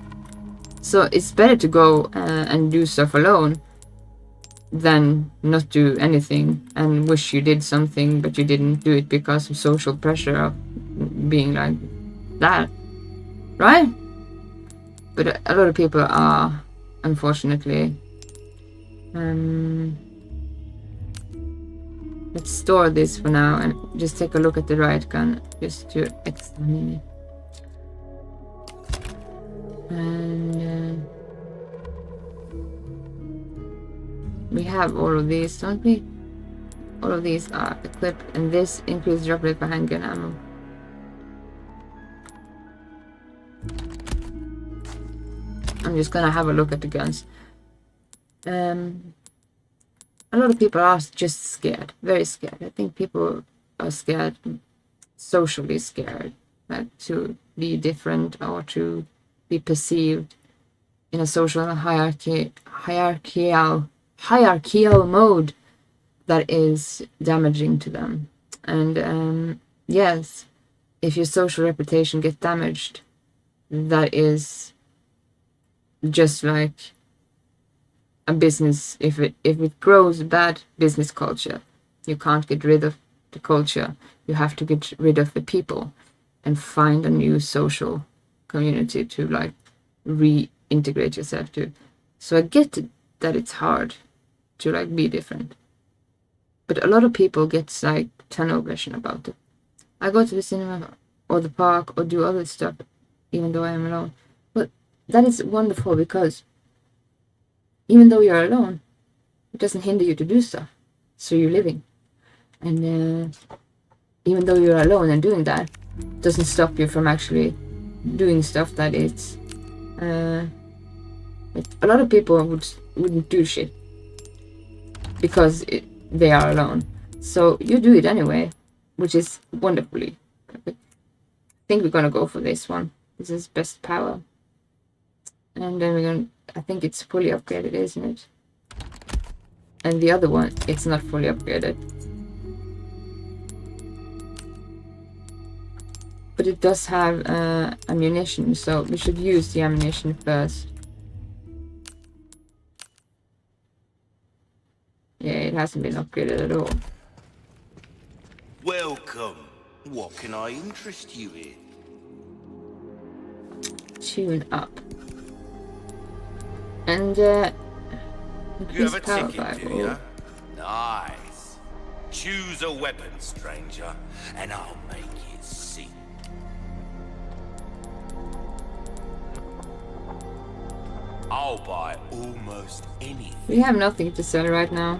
So it's better to go and do stuff alone than not do anything and wish you did something but you didn't do it because of social pressure of being like that, right? But a lot of people are, unfortunately. Let's store this for now and just take a look at the riot gun just to examine it. And we have all of these, don't we? All of these are equipped, and this includes droplet for handgun ammo. I'm just gonna have a look at the guns. A lot of people are just scared, very scared. I think people are scared, socially scared, like to be different or to be perceived in a social hierarchical mode that is damaging to them. And yes, if your social reputation gets damaged, that is just like a business. If it grows bad business culture, you can't get rid of the culture. You have to get rid of the people and find a new social community to like reintegrate yourself to. So I get that it's hard to like be different, but a lot of people get like tunnel vision about it. I go to the cinema or the park or do other stuff even though I am alone, but that is wonderful because even though you're alone, it doesn't hinder you to do stuff. So you're living. And even though you're alone and doing that, it doesn't stop you from actually doing stuff that is... a lot of people wouldn't do shit because they are alone. So you do it anyway, which is wonderfully. I think we're gonna go for this one. This is best power. And then we're gonna... I think it's fully upgraded, isn't it? And the other one, it's not fully upgraded. But it does have ammunition, so we should use the ammunition first. Yeah, it hasn't been upgraded at all. Welcome. What can I interest you in? Tune up. And You have a power ticket, do rifle. you? Nice. Choose a weapon, stranger, and I'll make it sing. I'll buy almost anything. We have nothing to sell right now.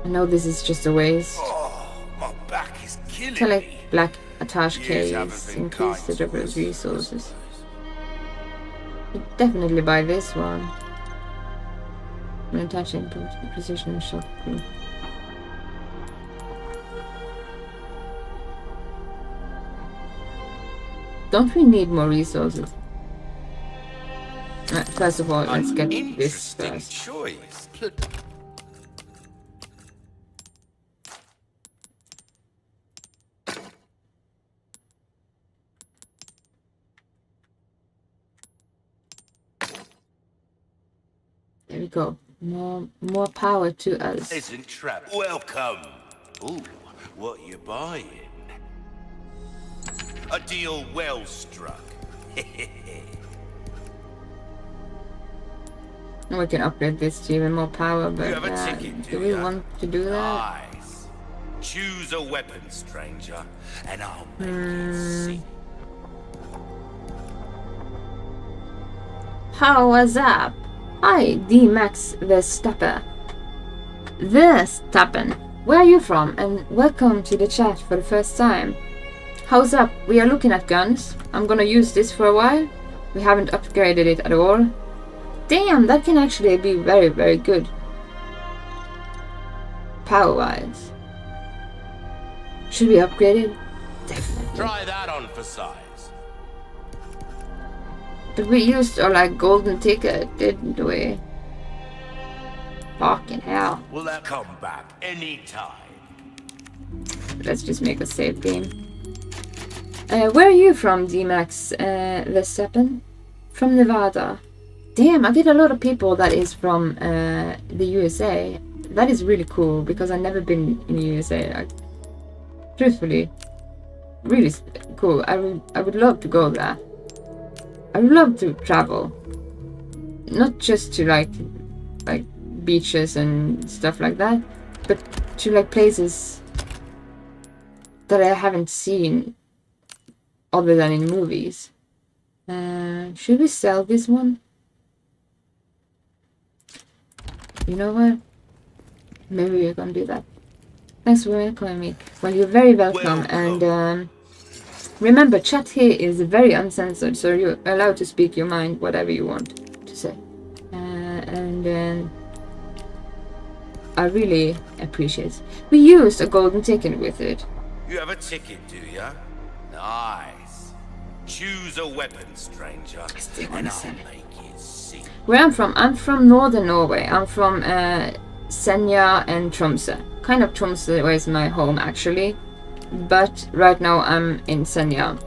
I know this is just a waste. Oh, my back is killing Collect me. black attached Years haven't case, been increase kind the to double us, I resources. suppose. Should definitely buy this one. When attaching precision shot group. Don't we need more resources? First of all, let's get this Interesting first. choice. There we go. More power to us. Isn't trap. Welcome. Ooh, what you buying? A deal well struck. And we can upgrade this to even more power, You but have a ticket, do do we ya? want to do that? Nice. Choose a weapon, stranger, and I'll make you see. How was up? Hi, D-Max Verstappen. Verstappen, where are you from? And welcome to the chat for the first time. How's up? We are looking at guns. I'm gonna use this for a while. We haven't upgraded it at all. Damn, that can actually be very, very good. Power-wise. Should we upgrade it? Definitely. Try that on for size. But we used our like golden ticket, didn't we? Fucking hell. Will that come back anytime? Let's just make a save game. Where are you from, D-Max Verstappen? From Nevada. Damn, I get a lot of people that is from the USA. That is really cool because I've never been in the USA. Like, truthfully, really cool. I would love to go there. I would love to travel, not just to like beaches and stuff like that, but to like places that I haven't seen other than in movies. Should we sell this one? You know what? Maybe we're gonna do that. Thanks for welcoming me. Well, you're very welcome. And remember, chat here is very uncensored, so you're allowed to speak your mind, whatever you want to say. And I really appreciate it. We used a golden ticket with it. You have a ticket, do ya? Nice. Choose a weapon, stranger, still and wanna I'll sell it. make it see. Where I'm from northern Norway. I'm from Senja and Tromsø. Kind of Tromsø where is my home actually. But right now I'm in Senja.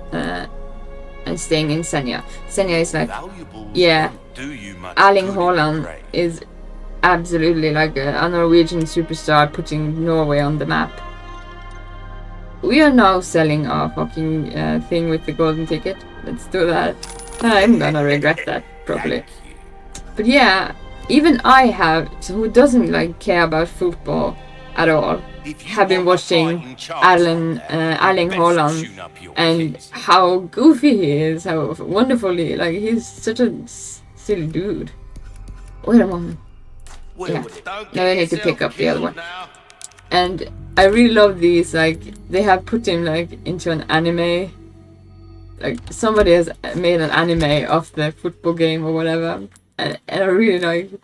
And staying in Senja. Senja is like, Valuables yeah. won't do you much Erling good in Haaland trade. is absolutely like a Norwegian superstar putting Norway on the map. We are now selling our fucking thing with the golden ticket. Let's do that. I'm gonna regret that probably. Thank you. But yeah, even I have, who doesn't like care about football at all, If you have been want a watching fighting chance out Erling there, Erling best Haaland tune up your and kit. how goofy he is, how wonderfully, like he's such a silly dude. Wait a moment. Well, yeah. don't Now I get need to pick yourself up the other killed one. now. And I really love these, like, they have put him, like, into an anime. Like, somebody has made an anime of the football game or whatever. And I really like...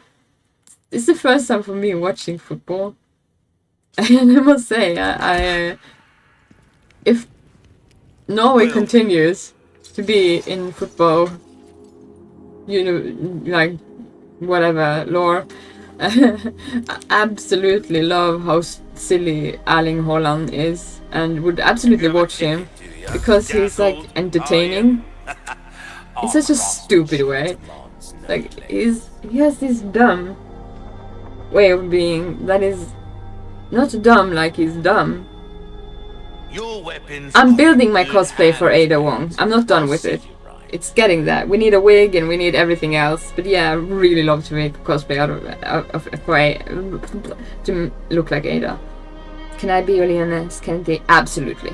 It's the first time for me watching football. And I must say, if Norway continues to be in football, you know, like, whatever, lore, I absolutely love how silly Erling Haaland is and would absolutely watch him because he's like entertaining in such a stupid way. Like he has this dumb way of being that is not dumb like he's dumb. Your weapons I'm are building my in cosplay for hand. Ada Wong. I'm not done with it. You're right. It's getting there. We need a wig and we need everything else. But yeah, I really love to make cosplay out of to look like Ada. Can I be really honest, Kennedy? Absolutely.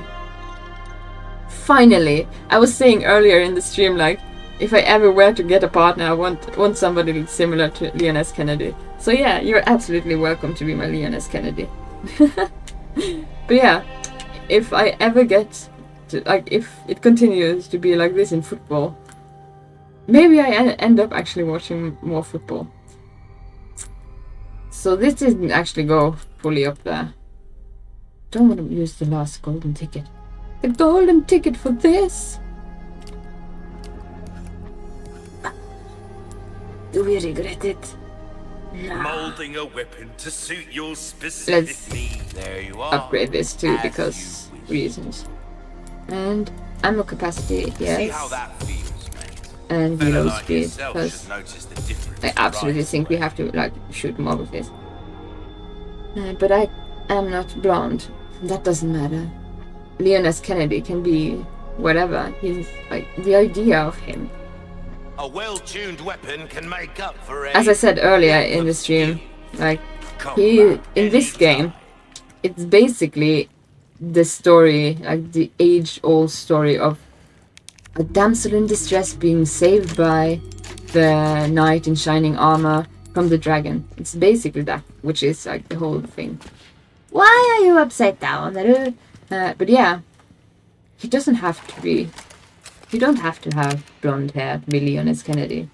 finally, I was saying earlier in the stream, like, if I ever were to get a partner, I want somebody similar to Leon S. Kennedy. So yeah, you're absolutely welcome to be my Leon S. Kennedy. But yeah, if I ever get to, like, if it continues to be like this in football, maybe I end up actually watching more football. So this didn't actually go fully up there. Don't want to use the last golden ticket. The golden ticket for this. Do we regret it? Nah. Molding a weapon to suit your specific Let's needs. There you are. upgrade this too As because you wish. reasons. And ammo capacity, See how yes. that feels, mate. And Fella reload like speed, yourself because should notice the difference I absolutely right think we away. have to like shoot more with this. But I am not blonde. That doesn't matter. Leon S. Kennedy can be whatever. He's like the idea of him. A well-tuned weapon can make up for it. As I said earlier in the stream, like he in this game, it's basically the story, like the age-old story of a damsel in distress being saved by the knight in shining armor from the dragon. It's basically that, which is like the whole thing. Why are you upside down? But yeah, he doesn't have to be. You don't have to have blonde hair to be Leon S. Kennedy.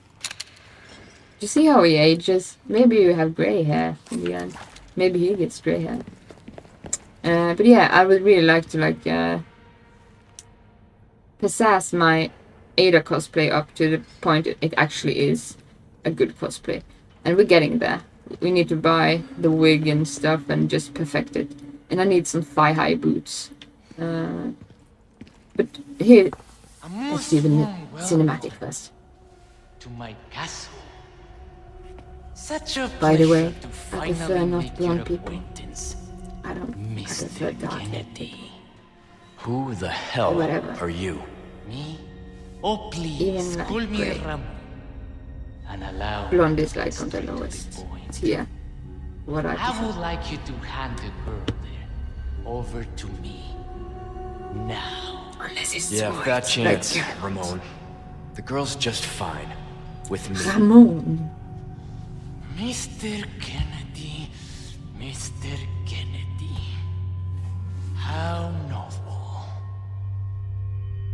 You see how he ages? Maybe you have grey hair in the end. Maybe he gets grey hair. But yeah, I would really like to possess my Ada cosplay up to the point it actually is a good cosplay. And we're getting there. We need to buy the wig and stuff and just perfect it. And I need some thigh-high boots. But here, let's do the cinematic first. To my castle. Such a By the way, pleasure to I prefer finally not make blonde your people. acquaintance, I prefer Mr. dark hair. Kennedy. Who the hell Whatever. are you? Me? Oh, please, Even like call me grey. Ramon. And allow Blonde me is to like on the straight to lowest. point. It's here. What I I prefer. would like you to hand the girl there over to me. Now. Unless it's Yeah, white, fat chance, like Ramon. The girl's just fine. With me. Ramon. Mr. Kennedy, Mr. Kennedy. How novel.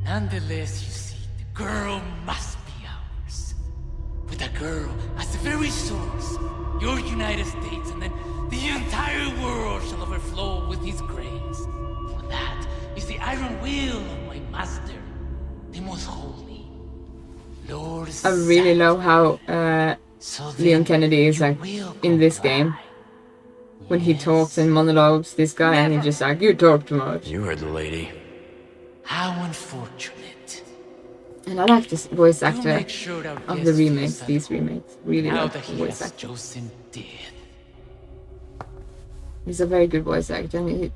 Nonetheless, you see, the girl must be ours. With a girl as the very source, your United States, and then the entire world shall overflow with his grace. For that is the iron will of my master, the most holy, Lord I really love how So Leon then Kennedy is you like will in this comply. game. When he talks in monologues, this guy, and he's just like, you talk too much. You heard the lady. How unfortunate. And I like this voice You actor make sure our of guest the feels remakes, at these home remakes. Really now love that the he voice has actor. chosen death. He's a very good voice actor, and he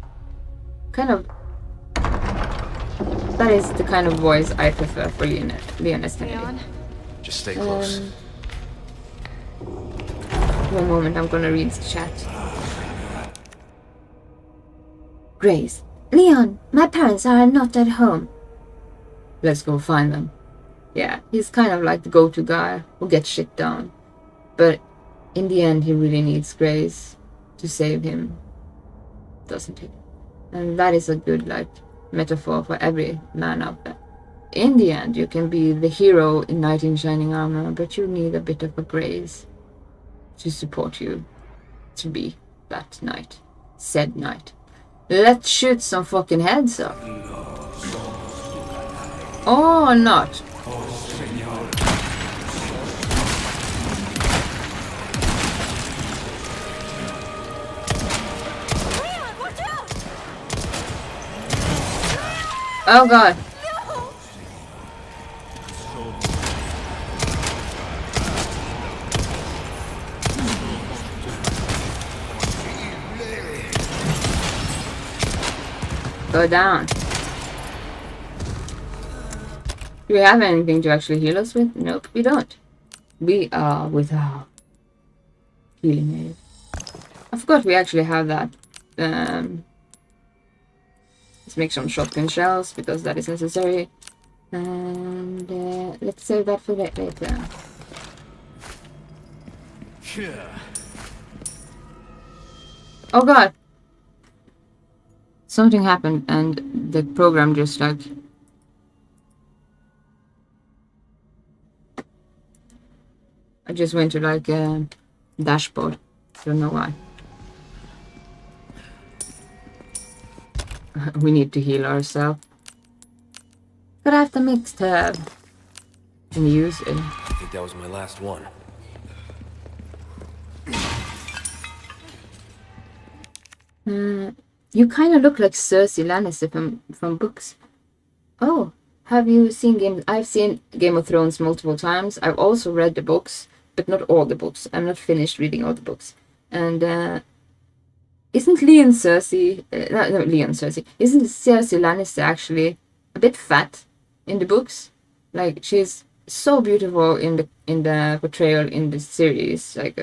kind of... That is the kind of voice I prefer for Leon S. Kennedy. Leon, Just stay close. One moment, I'm gonna read the chat. Grace. Leon, my parents are not at home. Let's go find them. Yeah, he's kind of like the go-to guy who gets shit done. But in the end, he really needs Grace to save him. Doesn't he? And that is a good, like, metaphor for every man out there. In the end, you can be the hero in Knight in Shining Armor, but you need a bit of a Grace to support you to be that knight. Said knight. Let's shoot some fucking heads off. Or not. Leon, watch out! Oh god. Go down. Do we have anything to actually heal us with? Nope, we don't. We are without healing aid. I forgot we actually have that Let's make some shotgun shells because that is necessary. And let's save that for later. Yeah. Oh god! Something happened and the program just like... I just went to like a dashboard. Don't know why. We need to heal ourselves. Could I have the mix tab? And use it. I think that was my last one. You kind of look like Cersei Lannister from books. Oh, have you seen Game? I've seen Game of Thrones multiple times. I've also read the books, but not all the books. I'm not finished reading all the books. And isn't Leon Cersei? Not Leon Cersei. Isn't Cersei Lannister actually a bit fat in the books? Like she's so beautiful in the portrayal in the series, like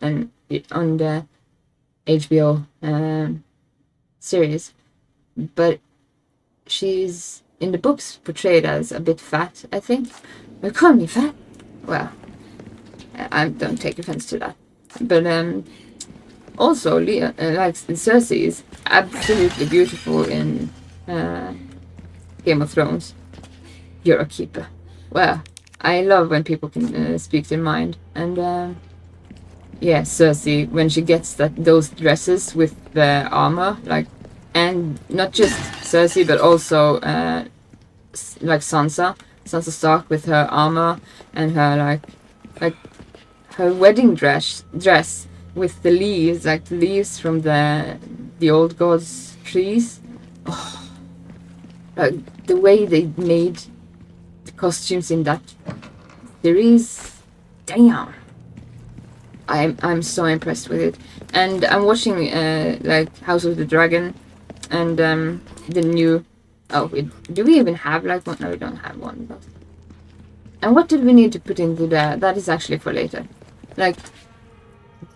and on the HBO series, but she's in the books portrayed as a bit fat, I think. But call me fat. Well, I don't take offense to that. But also, like Cersei is absolutely beautiful in Game of Thrones. You're a keeper. Well, I love when people can speak their mind, and yeah, Cersei, when she gets those dresses with the armor, like, and not just Cersei, but also like Sansa Stark with her armor and her like her wedding dress with the leaves, like the leaves from the old gods' trees. Oh, like the way they made the costumes in that series, damn. I'm so impressed with it, and I'm watching like House of the Dragon, and the new. Oh, do we even have like one? No, we don't have one. But... And what did we need to put into that? That is actually for later. Like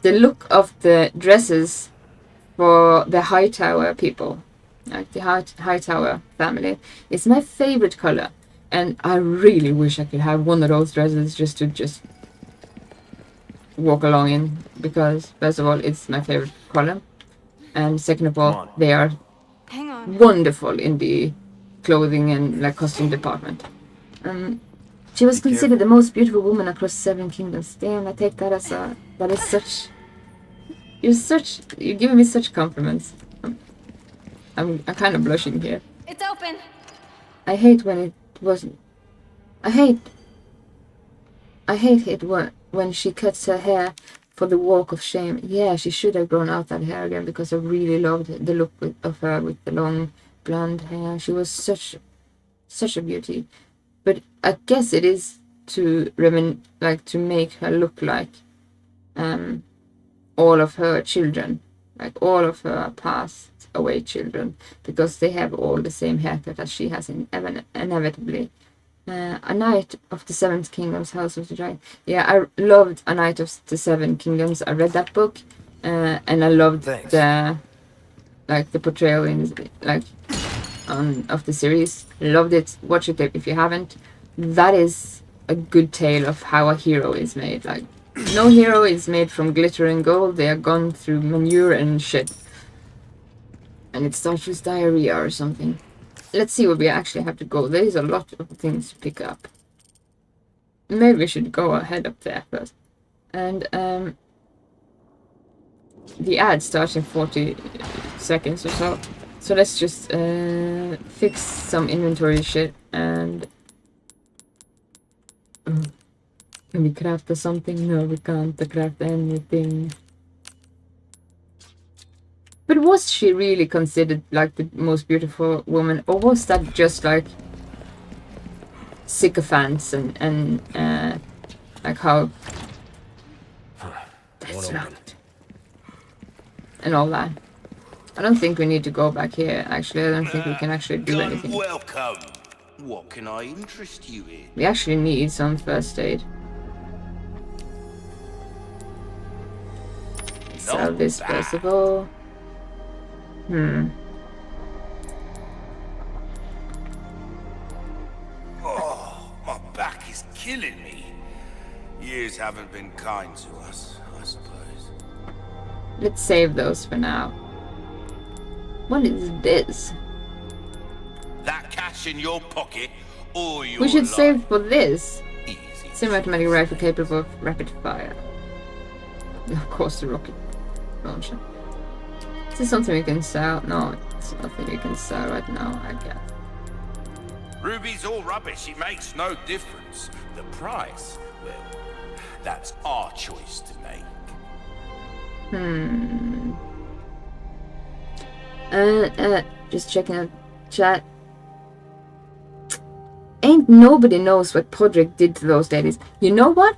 the look of the dresses for the Hightower people, like the Hightower family, is my favorite color, and I really wish I could have one of those dresses just to walk along in, because first of all it's my favorite color, and second of all they are Hang on. wonderful in the clothing and like costume department. She was considered the most beautiful woman across 7 kingdoms. Damn, I take that as you're giving me such compliments. I'm kind of blushing here. It's open. I hate when it wasn't. I hate it when she cuts her hair for the walk of shame. Yeah, she should have grown out that hair again, because I really loved the look of her with the long blonde hair. She was such a beauty. But I guess it is to make her look like all of her children, like all of her passed away children, because they have all the same haircut as she has inevitably. A Knight of the Seven Kingdoms, House of the Dragon. Yeah, I loved A Knight of the Seven Kingdoms. I read that book, and I loved the portrayal in of the series. Loved it. Watch it if you haven't. That is a good tale of how a hero is made. Like, no hero is made from glitter and gold. They are gone through manure and shit. And it starts with diarrhea or something. Let's see where we actually have to go. There is a lot of things to pick up. Maybe we should go ahead up there first. And the ad starts in 40 seconds or so. So let's just fix some inventory shit and... Can we craft something? No, we can't craft anything. But was she really considered like the most beautiful woman, or was that just like sycophants and like how that's looked and all that? I don't think we need to go back here. Actually, I don't think we can actually do anything. Welcome. What can I interest you in? We actually need some first aid. Sell this first of all. haven't been kind to us, I suppose. Let's save those for now. What is this? That cash in your pocket or your We should life? save for this. Easy. Semi-automatic rifle capable of rapid fire. Of course, the rocket launcher. Is this something we can sell? No, it's nothing we can sell right now, I guess. Ruby's all rubbish. It makes no difference. The price, well, that's our choice to make. Just checking out chat. Ain't nobody knows what Podrick did to those ladies. You know what?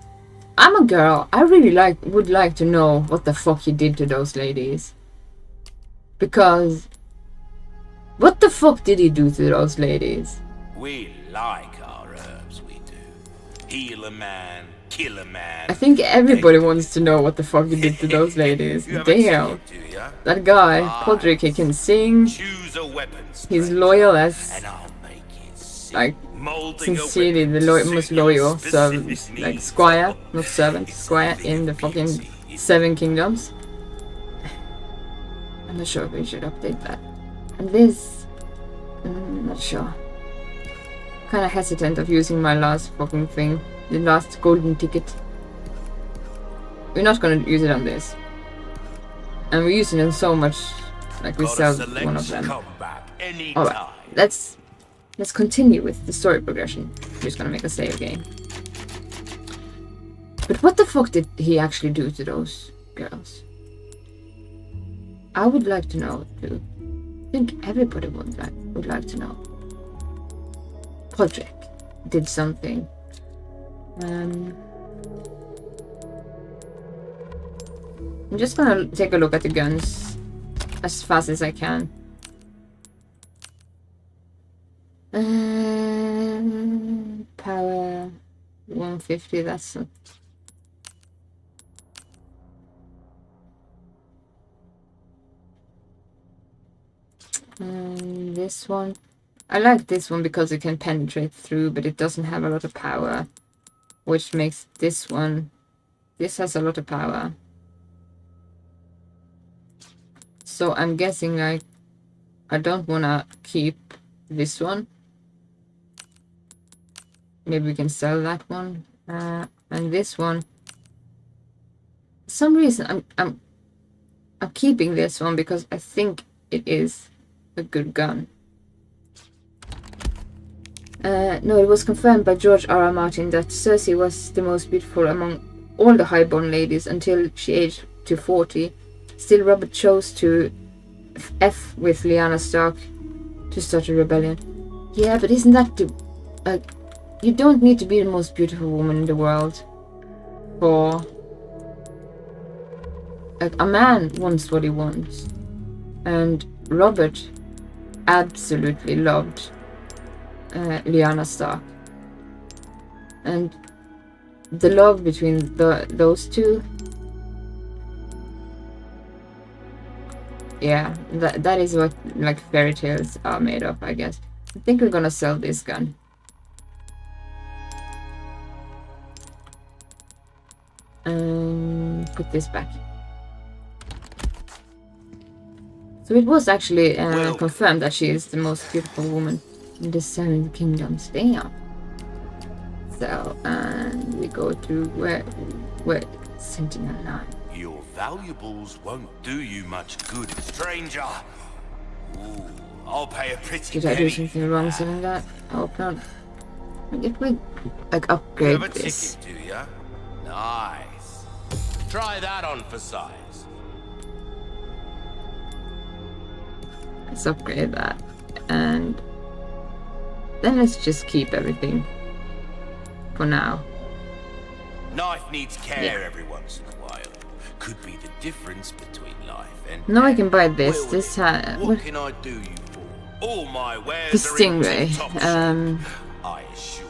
I'm a girl. I really would like to know what the fuck he did to those ladies. Because what the fuck did he do to those ladies? We like our herbs, we do. Heal a man, kill a man. I think everybody wants to know what the fuck he did to those ladies. You have a Damn. ticket, do ya? That guy, Podrick, he can sing. Choose a weapon. He's stranger, loyal as, and I'll make it sick. like, Molding a sincerely the weapon most suit your loyal specific servant, like needs. squire, not servant, squire in the fucking Seven Kingdoms. I'm not sure if we should update that. And this, not sure. Kind of hesitant of using my last fucking thing, the last golden ticket. We're not gonna use it on this, and we're using it so much, like we sell one of them. Alright, let's continue with the story progression. I'm just gonna make a save game. But what the fuck did he actually do to those girls? I would like to know too. I think everybody would like to know. Podrick did something. I'm just gonna take a look at the guns as fast as I can. Power 150, that's not... this one. I like this one because it can penetrate through, but it doesn't have a lot of power. Which makes this one... This has a lot of power. So I'm guessing I don't wanna keep this one. Maybe we can sell that one. And this one. For some reason I'm keeping this one because I think it is a good gun. No, it was confirmed by George R. R. Martin that Cersei was the most beautiful among all the highborn ladies until she aged to 40. Still, Robert chose to F with Lyanna Stark to start a rebellion. Yeah, but isn't that the... you don't need to be the most beautiful woman in the world for... a man wants what he wants. And Robert absolutely loved Lyanna Stark. And the love between those two... Yeah, that is what like fairy tales are made of, I guess. I think we're gonna sell this gun. Put this back. So it was actually confirmed that she is the most beautiful woman in the Seven Kingdoms. Damn. So, and we go to where Sentinel 9. Your valuables won't do you much good, stranger. Ooh, I'll pay a pretty Did I do penny. something wrong selling that? I hope not. If we like You upgrade have a this. ticket, do ya? Nice. Try that on for size. Let's upgrade that. And then let's just keep everything for now. Knife needs care Yeah. every once in a while. Could be the difference between life and Now I death. can buy this. Well, This what can I do you for? All my wares the are in Stingray. tip-top shape, I assure you.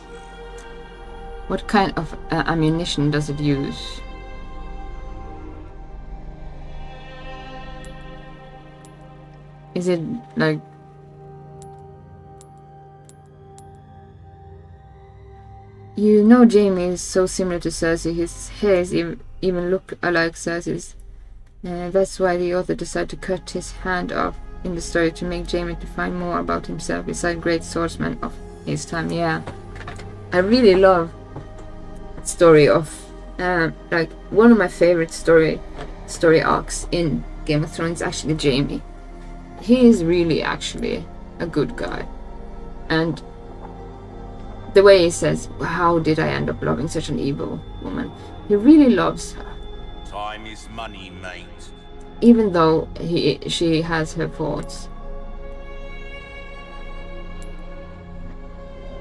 What kind of ammunition does it use? Is it like... I You know Jamie is so similar to Cersei, his hairs even look alike Cersei's. That's why the author decided to cut his hand off in the story to make Jamie to find more about himself beside great swordsman of his time. Yeah. I really love the story of like one of my favorite story arcs in Game of Thrones is actually Jamie. He is really actually a good guy. And the way he says, how did I end up loving such an evil woman? He really loves her. Time is money, mate. Even though she has her faults.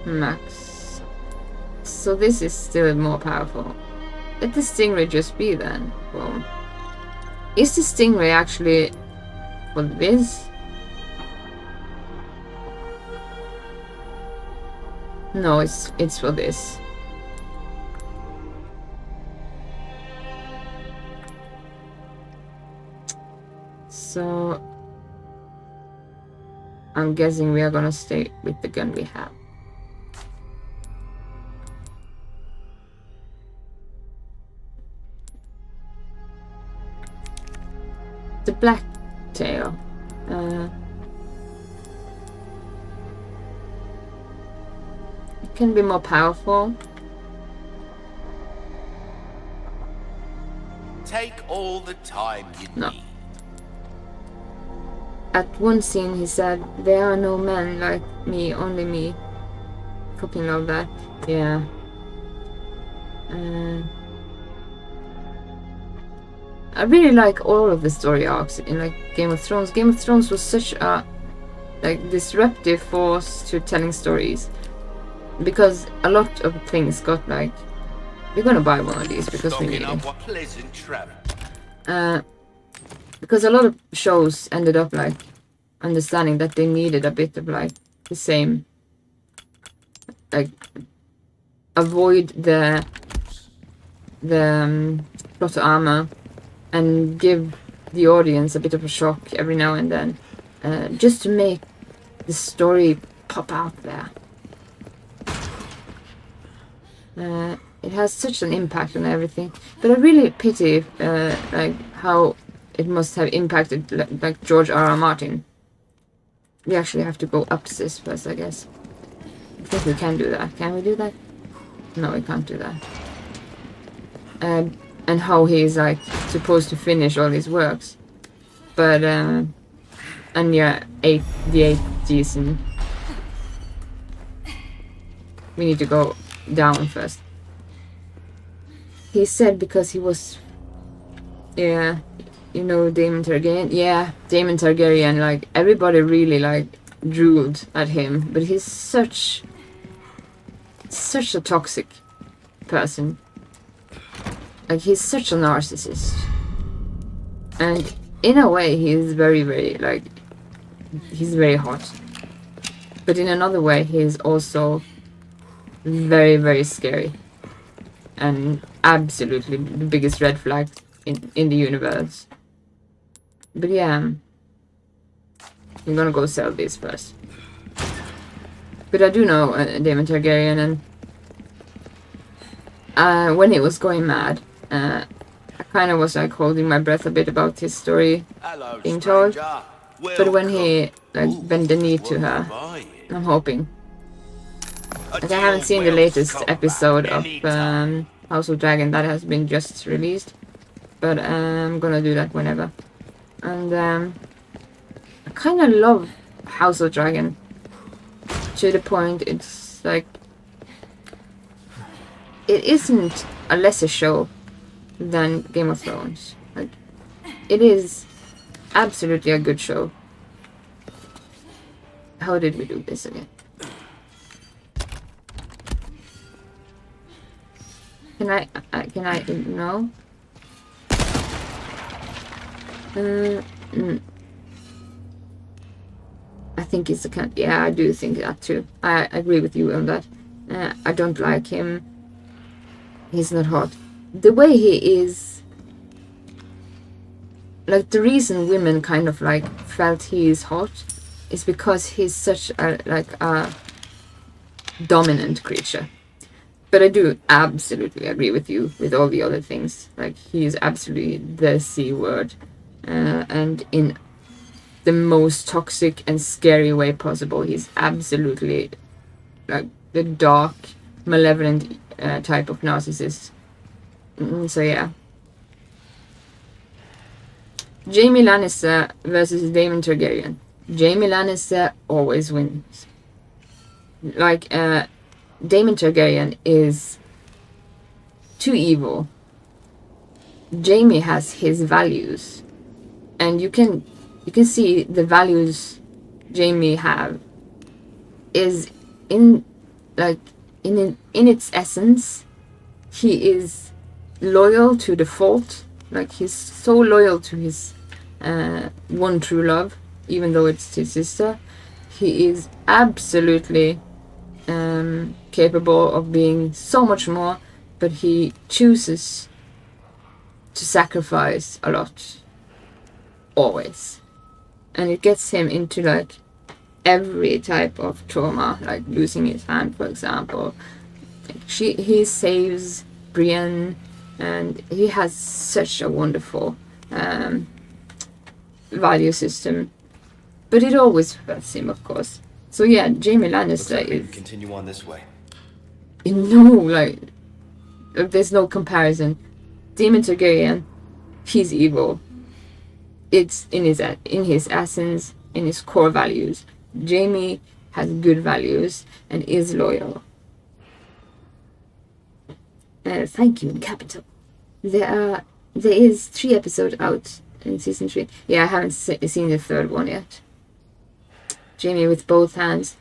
Max. So this is still more powerful. Let the Stingray just be then. Well, is the Stingray actually for this? No, it's for this. So I'm guessing we are gonna stay with the gun we have. The black tail. It can be more powerful. Take all the time you need. At one scene he said, there are no men like me, only me. Fucking love that. Yeah. I really like all of the story arcs in like Game of Thrones. Game of Thrones was such a like disruptive force to telling stories. Because a lot of things got like, we're gonna buy one of these because we need it. Pleasant travel. Because a lot of shows ended up like understanding that they needed a bit of like the same, like avoid the plot armor and give the audience a bit of a shock every now and then, just to make the story pop out there. It has such an impact on everything, but I really pity like how it must have impacted like George R.R. Martin. We actually have to go upstairs first, I guess. I think we can do that. Can we do that? No, we can't do that. And how he is like supposed to finish all his works, but and yeah, the 8th season. We need to go down first. He said because he was, yeah, you know, Daemon Targaryen. Yeah, Daemon Targaryen. Like everybody really like drooled at him, but he's such a toxic person. Like he's such a narcissist, and in a way he's very like he's very hot, but in another way he's also very scary and absolutely the biggest red flag in the universe. But yeah, I'm gonna go sell these first. But I do know Daemon Targaryen, and when he was going mad, I kind of was like holding my breath a bit about his story being told. But when he like bent the knee to her, I'm hoping. Like I haven't seen the latest episode of House of Dragon that has been just released, but I'm gonna do that whenever. And I kind of love House of Dragon to the point it's like it isn't a lesser show than Game of Thrones. Like it is absolutely a good show. How did we do this again? Can I no? I think it's a kind. Yeah, I do think that too. I agree with you on that. I don't like him. He's not hot. The way he is, like the reason women kind of like felt he is hot is because he's such a like a dominant creature. But I do absolutely agree with you with all the other things. Like, he is absolutely the C word, and in the most toxic and scary way possible. He's absolutely like the dark, malevolent type of narcissist. So yeah. Jaime Lannister versus Daemon Targaryen. Jaime Lannister always wins. Like, Daemon Targaryen is too evil. Jaime has his values, and you can see the values Jaime have is in its essence. He is loyal to the fault. Like, he's so loyal to his one true love, even though it's his sister. He is absolutely capable of being so much more, but he chooses to sacrifice a lot, always, and it gets him into like every type of trauma, like losing his hand, for example. He saves Brienne, and he has such a wonderful value system, but it always hurts him, of course. So yeah, Jaime Lannister Looks like we is can continue on this way. there's no comparison. Daemon Targaryen, he's evil. It's in his essence, in his core values. Jaime has good values and is loyal. Thank you, Capital. There is 3 episodes out in season 3. Yeah, I haven't seen the 3rd one yet. Jaime with both hands.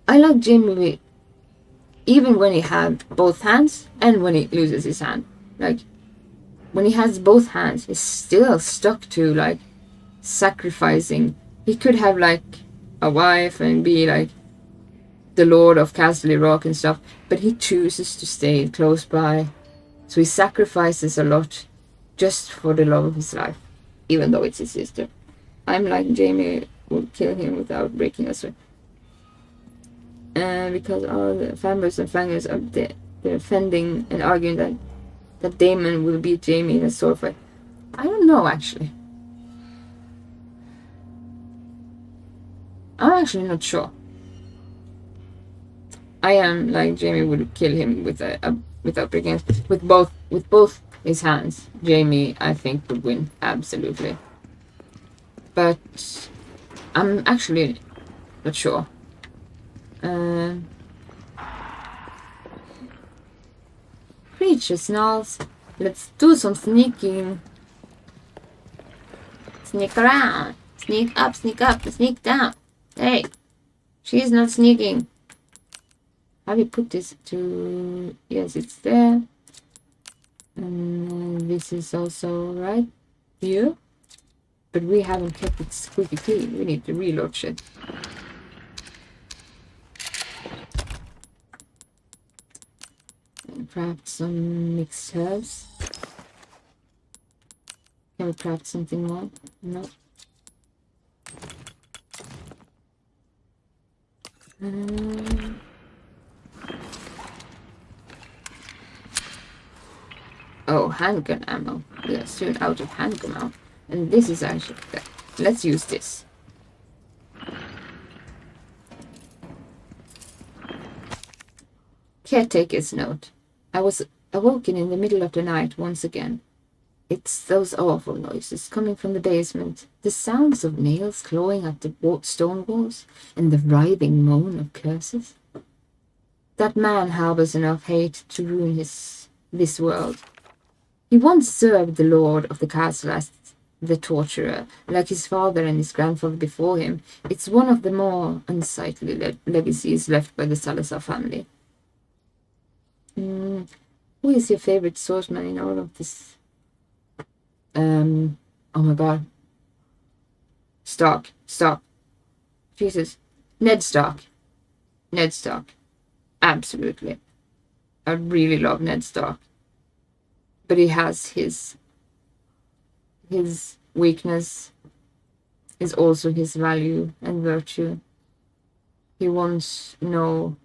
I like Jaime even when he had both hands and when he loses his hand. Like, when he has both hands, he's still stuck to like sacrificing. He could have like a wife and be like the Lord of Castle Rock and stuff, but he chooses to stay close by. So he sacrifices a lot just for the love of his life, even though it's his sister. I'm like, Jaime would kill him without breaking a sweat. Because all the fanboys and fangers are defending and arguing that Daemon will beat Jaime in a sword fight. I don't know, actually. I'm actually not sure. I am like, Jaime would kill him without breaking it. With both his hands. Jaime, I think, would win absolutely. But I'm actually not sure. Creature snarls. Let's do some sneaking. Sneak around. Sneak up, sneak down. Hey, she's not sneaking. How do you put this to... Yes, it's there. And this is also right here. But we haven't kept it squeaky clean. We need to reload shit. And craft some mixed herbs. Can we craft something more? No. Oh, handgun ammo. We are soon out of handgun ammo. And this is actually... Let's use this. Caretaker's note. I was awoken in the middle of the night once again. It's those awful noises coming from the basement. The sounds of nails clawing at the stone walls, and the writhing moan of curses. That man harbors enough hate to ruin this world. He once served the lord of the castle as the torturer, like his father and his grandfather before him. It's one of the more unsightly legacies left by the Salazar family. Who is your favorite swordsman in all of this? Oh my god. Stark. Jesus. Ned Stark. Absolutely. I really love Ned Stark. But he has his weakness is also his value and virtue. He wants no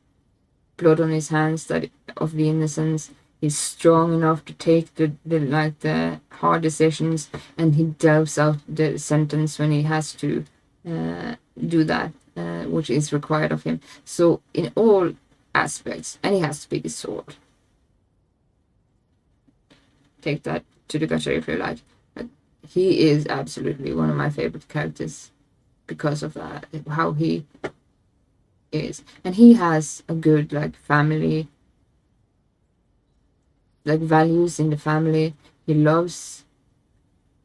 blood on his hands that of the innocents. He's strong enough to take the hard decisions, and he delves out the sentence when he has to do that, which is required of him. So in all aspects, and he has to pick his sword. Take that to the gutter if you like. But he is absolutely one of my favorite characters because of that, how he is. And he has a good like family, like values in the family. He loves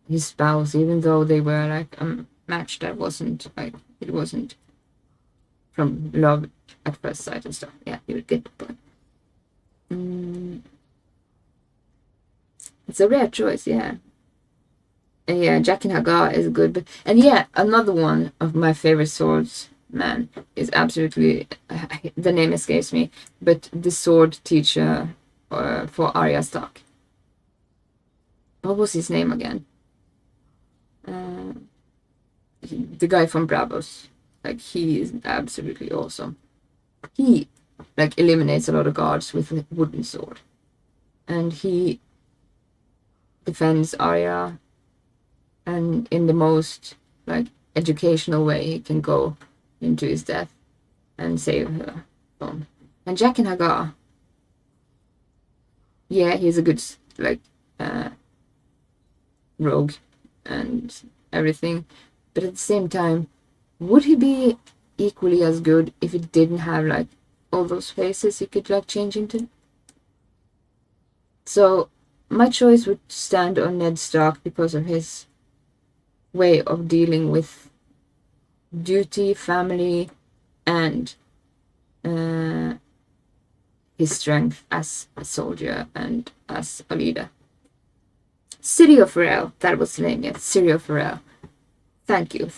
his spouse, even though they were like a match that wasn't like, it wasn't from love at first sight and stuff. Yeah, you would get the point. It's a rare choice, yeah. And yeah, Jaqen H'ghar is good, and yeah, another one of my favorite swordsman is absolutely, the name escapes me, but the sword teacher for Arya Stark. What was his name again? The guy from Bravos. Like, he is absolutely awesome. He like eliminates a lot of guards with a wooden sword, and he defends Arya, and in the most like educational way he can go into his death and save her from. And Jaqen H'ghar, yeah, he's a good like rogue and everything, but at the same time, would he be equally as good if he didn't have like all those faces he could like change into? So my choice would stand on Ned Stark because of his way of dealing with duty, family, and his strength as a soldier and as a leader. Syrio Forel, that was the name, yes, Syrio Forel. Thank you.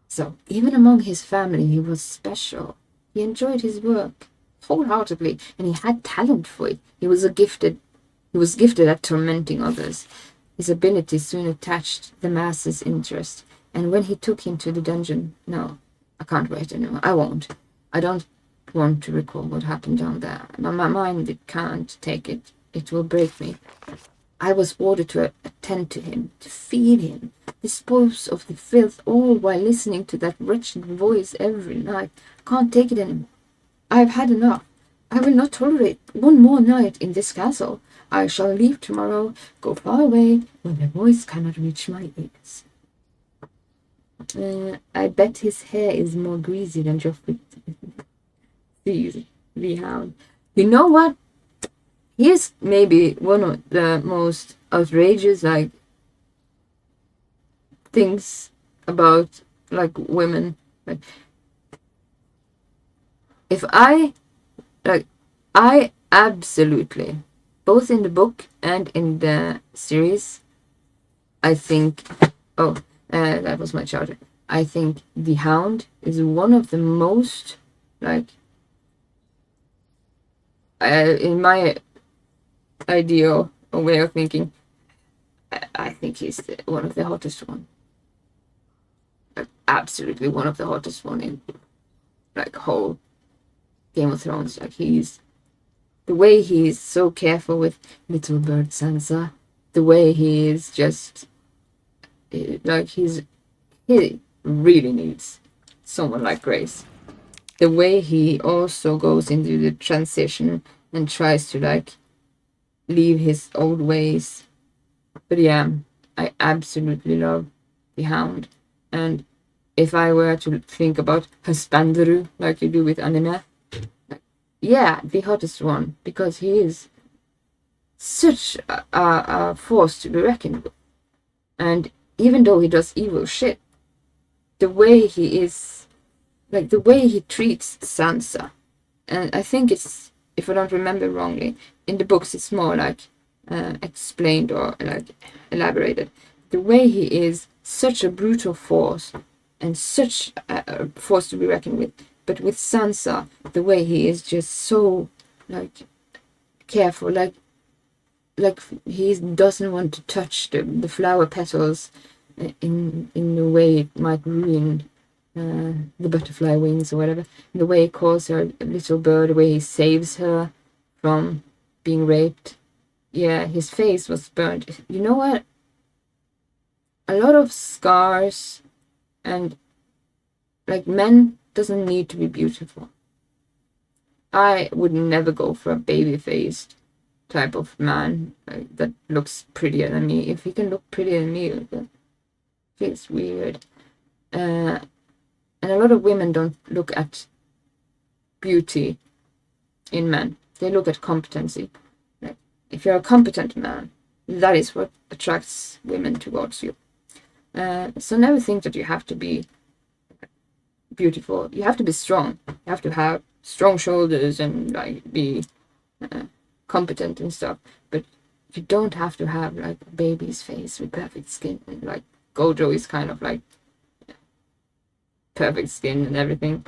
So, even among his family, he was special. He enjoyed his work wholeheartedly, and he had talent for it. He was gifted at tormenting others. His ability soon attached the masses' interest, and when he took him to the dungeon, no, I can't wait anymore. I won't. I don't want to recall what happened down there. My mind, it can't take it. It will break me. I was ordered to attend to him, to feed him, dispose of the filth, all while listening to that wretched voice every night. Can't take it anymore. I have had enough. I will not tolerate one more night in this castle. I shall leave tomorrow, go far away, where the voice cannot reach my ears. I bet his hair is more greasy than Joffrey. The Hound. You know what? He's maybe one of the most outrageous like things about like women. Like, if I absolutely, both in the book and in the series, I think, that was my charger. I think the Hound is one of the most like in my ideal way of thinking, I think he's one of the hottest one. Like, absolutely one of the hottest one in like whole Game of Thrones. Like, he's the way he's so careful with little bird Sansa, the way he is just like he really needs someone like Grace. The way he also goes into the transition and tries to like leave his old ways. But yeah, I absolutely love the Hound. And if I were to think about Husbandaru, like you do with anime, yeah, the hottest one, because he is such a force to be reckoned with. And even though he does evil shit, the way he is, like the way he treats Sansa, and I think it's, if I don't remember wrongly, in the books it's more like explained or like elaborated. The way he is such a brutal force and such a force to be reckoned with, but with Sansa, the way he is just so like careful, like he doesn't want to touch the flower petals in a way it might ruin the butterfly wings or whatever. The way he calls her a little bird, the way he saves her from being raped. Yeah, his face was burned. You know what? A lot of scars and like men doesn't need to be beautiful. I would never go for a baby-faced type of man that looks prettier than me. If he can look prettier than me, that feels weird. And a lot of women don't look at beauty in men. They look at competency. Like, if you're a competent man, that is what attracts women towards you. So never think that you have to be beautiful. You have to be strong. You have to have strong shoulders and like be competent and stuff. But you don't have to have like a baby's face with perfect skin. And, like Gojo is kind of like perfect skin and everything.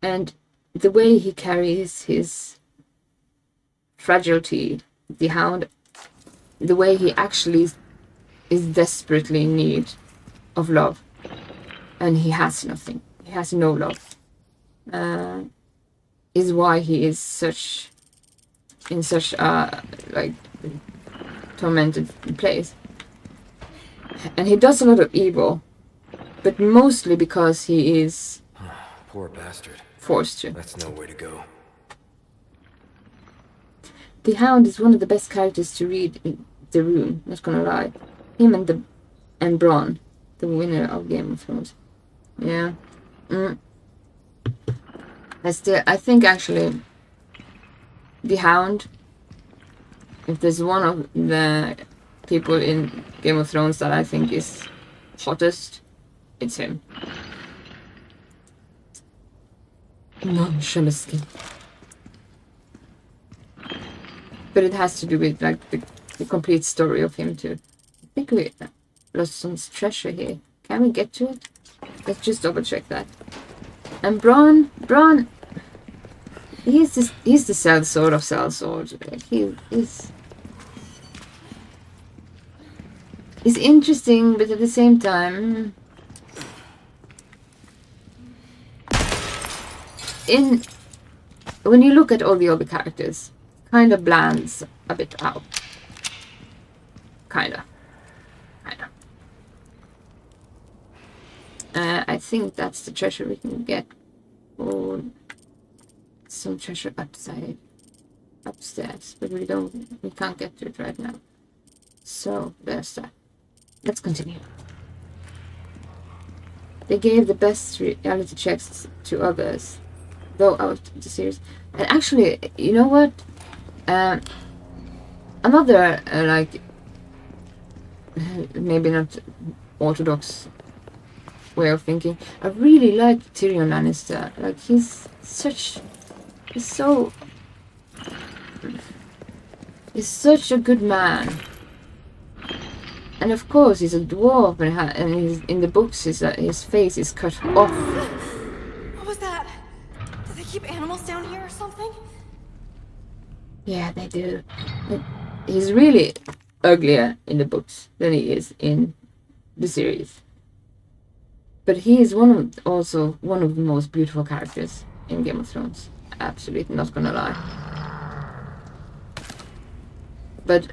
And the way he carries his fragility, the Hound, the way he actually is desperately in need of love, and he has nothing. He has no love. Is why he is in such a like tormented place. And he does a lot of evil, but mostly because he is Poor bastard. forced to. That's no way to go. The Hound is one of the best characters to read in the room, not gonna lie. Him and Bronn, the winner of Game of Thrones. Yeah. I think actually the Hound, if there's one of the people in Game of Thrones that I think is hottest, it's him. Shalisky. But it has to do with like the complete story of him too. I think we lost some treasure here. Can we get to it? Let's just double check that. And Bronn, he's the sellsword of sellswords. Like he's interesting, but at the same time, when you look at all the other characters, kind of blands a bit out. Kinda. I think that's the treasure we can get. Or some treasure upstairs, but we can't get to it right now. So there's that. Let's continue. They gave the best reality checks to others, though out of the series. And actually, you know what? Another like maybe not orthodox way of thinking. I really like Tyrion Lannister. Like he's such a good man. And of course he's a dwarf, and he's, in the books his face is cut off. What was that? Do they keep animals down here or something? Yeah, they do. But he's really uglier in the books than he is in the series. But he is also one of the most beautiful characters in Game of Thrones. Absolutely, not gonna lie. But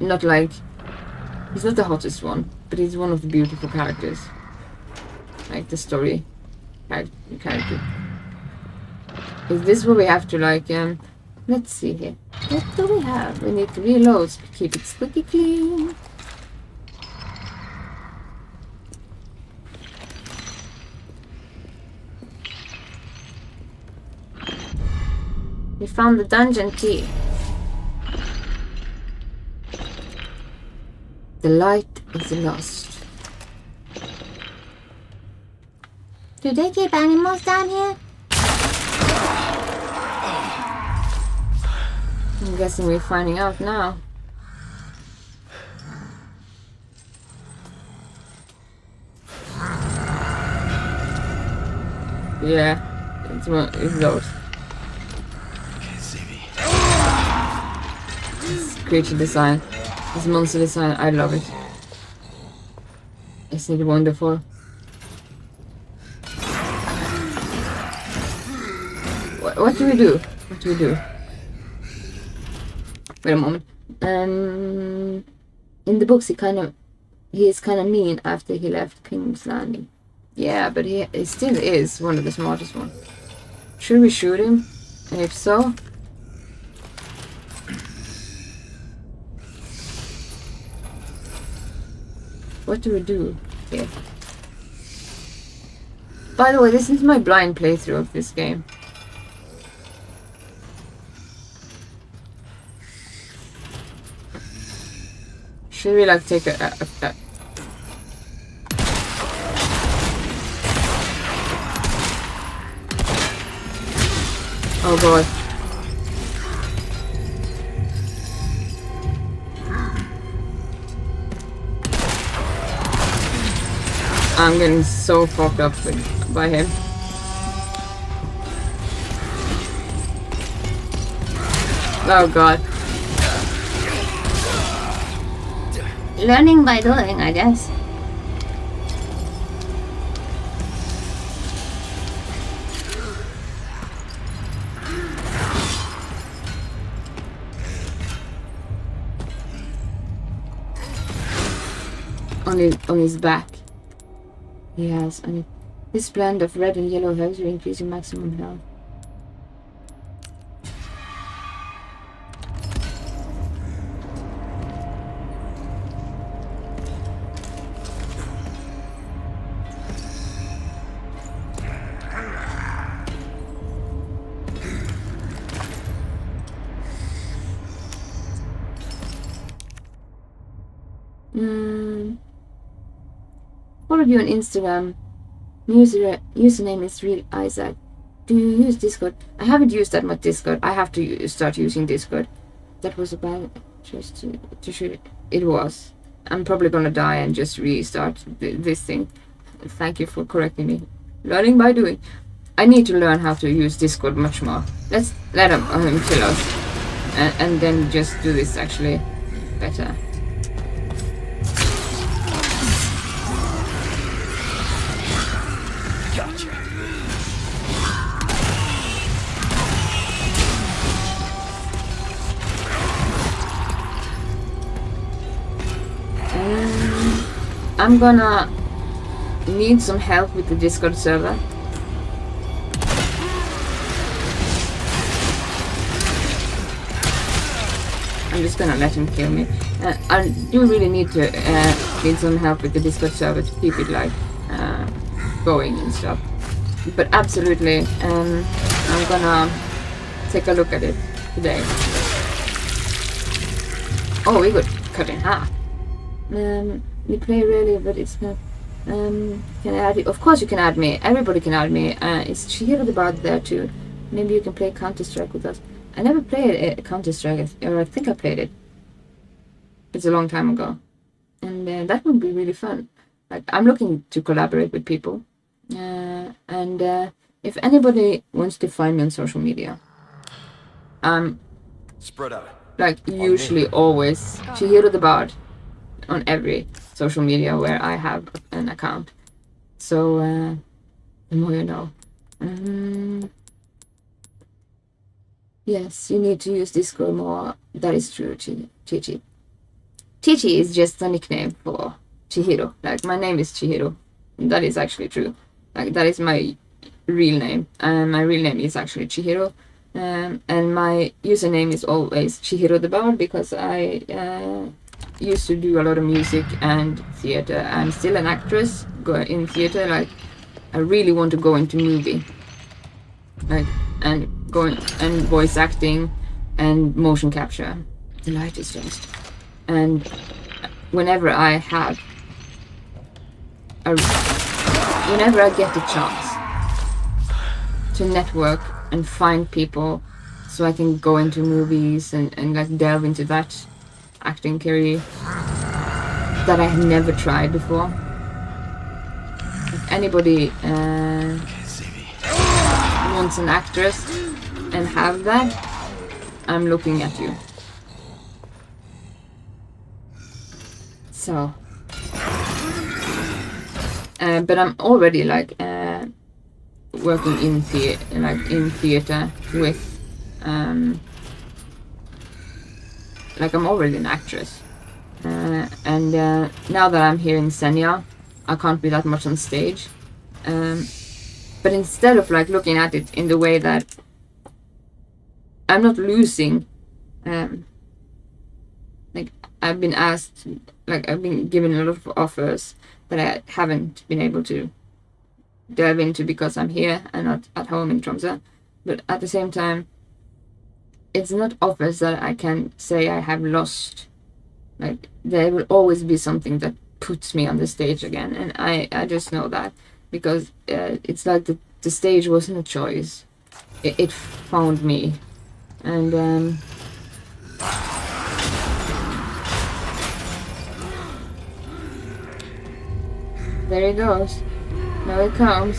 not like he's not the hottest one, but he's one of the beautiful characters. Like the story character. Is this where we have to like let's see here. What do we have? We need to reload, keep it squeaky clean. We found the dungeon key. The light is lost. Do they keep animals down here? I'm guessing we're finding out now. Yeah, it's lost. Can't see me. This creature design, this monster design, I love it. Isn't it wonderful? What do we do? What do we do? Wait a moment. In the books, he is kind of mean after he left King's Landing. Yeah, but he still is one of the smartest ones. Should we shoot him? And if so, what do we do here? By the way, this is my blind playthrough of this game. Should we like take a Oh god. I'm getting so fucked up by him. Oh god. Learning by doing, I guess. On his back. He has this blend of red and yellow herbs will increase your maximum health. Followed you on Instagram. Username is Real Isaac. Do you use Discord? I haven't used that much Discord. I have to start using Discord. That was a bad choice to shoot it. It was. I'm probably gonna die and just restart this thing. Thank you for correcting me. Learning by doing. I need to learn how to use Discord much more. Let's let him kill us. And then just do this actually better. Gotcha. I'm gonna need some help with the Discord server. I'm just gonna let him kill me. I do really need some help with the Discord server to keep it like going and stuff. But absolutely, I'm gonna take a look at it today. Oh, we got cut in half. We play really, but it's not. Can I add you? Of course you can add me. Everybody can add me. Is Chihiro the Bard there too? Maybe you can play Counter-Strike with us. I never played Counter-Strike, or I think I played it. It's a long time ago. And that would be really fun. Like, I'm looking to collaborate with people. And if anybody wants to find me on social media, Spread out. like usually always Chihiro the Bard on every social media where I have an account. So the more you know. Yes, you need to use Discord more. That is true, Chichi. Chichi is just a nickname for Chihiro. Like, my name is Chihiro. That is actually true. Like, that is my real name. My real name is actually Chihiro. And my username is always Chihiro the Bard because I used to do a lot of music and theater. I'm still an actress in theater. Like, I really want to go into movie. Like, and voice acting and motion capture. The light is changed. And whenever I get the chance to network and find people so I can go into movies and like delve into that acting career that I had never tried before. If anybody wants an actress and have that, I'm looking at you. but I'm already like working in theater with like I'm already an actress, and now that I'm here in Senya, I can't be that much on stage. But instead of like looking at it in the way that I'm not losing, like I've been asked, like I've been given a lot of offers that I haven't been able to delve into because I'm here and not at home in Tromsø. But at the same time, it's not offers that I can say I have lost. Like there will always be something that puts me on the stage again, and I just know that because it's like the stage wasn't a choice. It found me, and there it goes. Now it comes.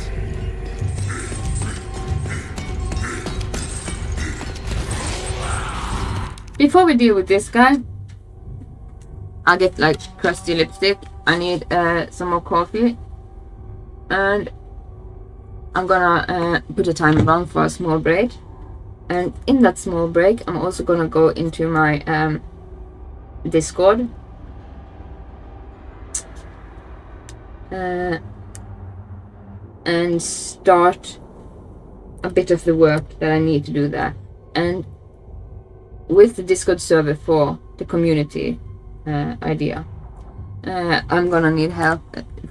Before we deal with this guy, I get like crusty lipstick. I need some more coffee, and I'm gonna put a timer on for a small break. And in that small break, I'm also gonna go into my Discord. And start a bit of the work that I need to do there. And with the Discord server for the community idea, I'm gonna need help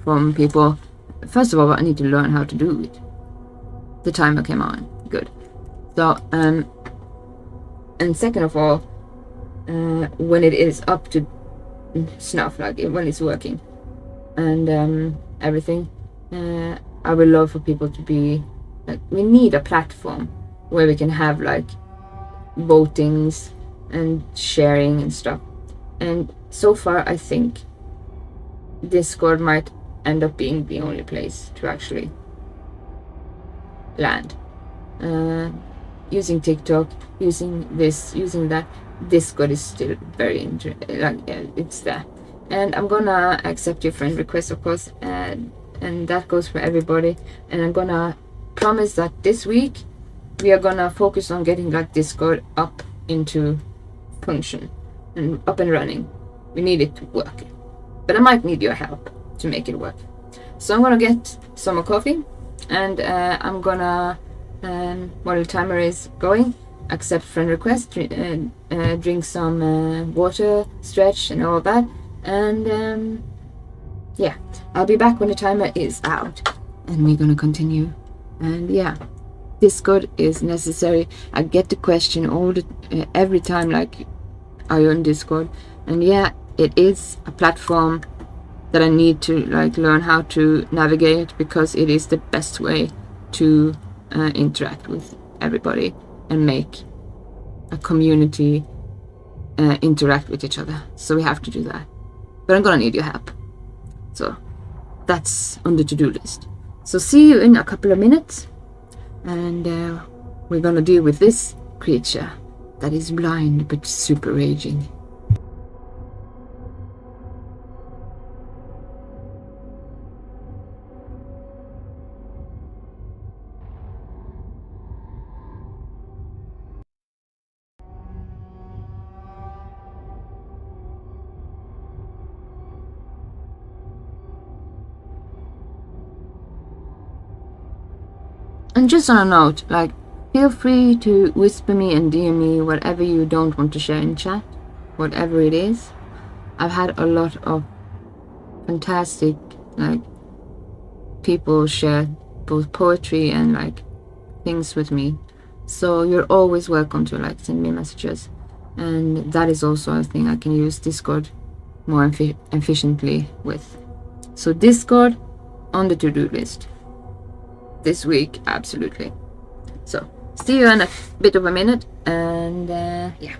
from people. First of all, I need to learn how to do it. The timer came on. Good. So, and second of all, when it is up to snuff, like when it's working and everything, I would love for people to be like, we need a platform where we can have like votings and sharing and stuff. And so far, I think Discord might end up being the only place to actually land. Using TikTok, using this, using that, Discord is still very it's there. And I'm gonna accept your friend request, of course, and that goes for everybody. And I'm gonna promise that this week we are gonna focus on getting like Discord up into function and up and running. We need it to work, but I might need your help to make it work. So I'm gonna get some more coffee, and I'm gonna while the timer is going, accept friend request, drink some water, stretch and all that, and yeah, I'll be back when the timer is out and we're gonna continue. And yeah, Discord is necessary. I get the question every time, like, are you on Discord? And yeah, it is a platform that I need to like learn how to navigate, because it is the best way to interact with everybody and make a community interact with each other. So we have to do that, but I'm gonna need your help. So that's on the to-do list. So see you in a couple of minutes, and we're gonna deal with this creature that is blind but super raging. And just on a note, like, feel free to whisper me and DM me whatever you don't want to share in chat, whatever it is. I've had a lot of fantastic, like, people share both poetry and, like, things with me. So you're always welcome to, like, send me messages. And that is also a thing I can use Discord more efficiently with. So Discord on the to-do list this week, absolutely. So see you in a bit of a minute, and yeah.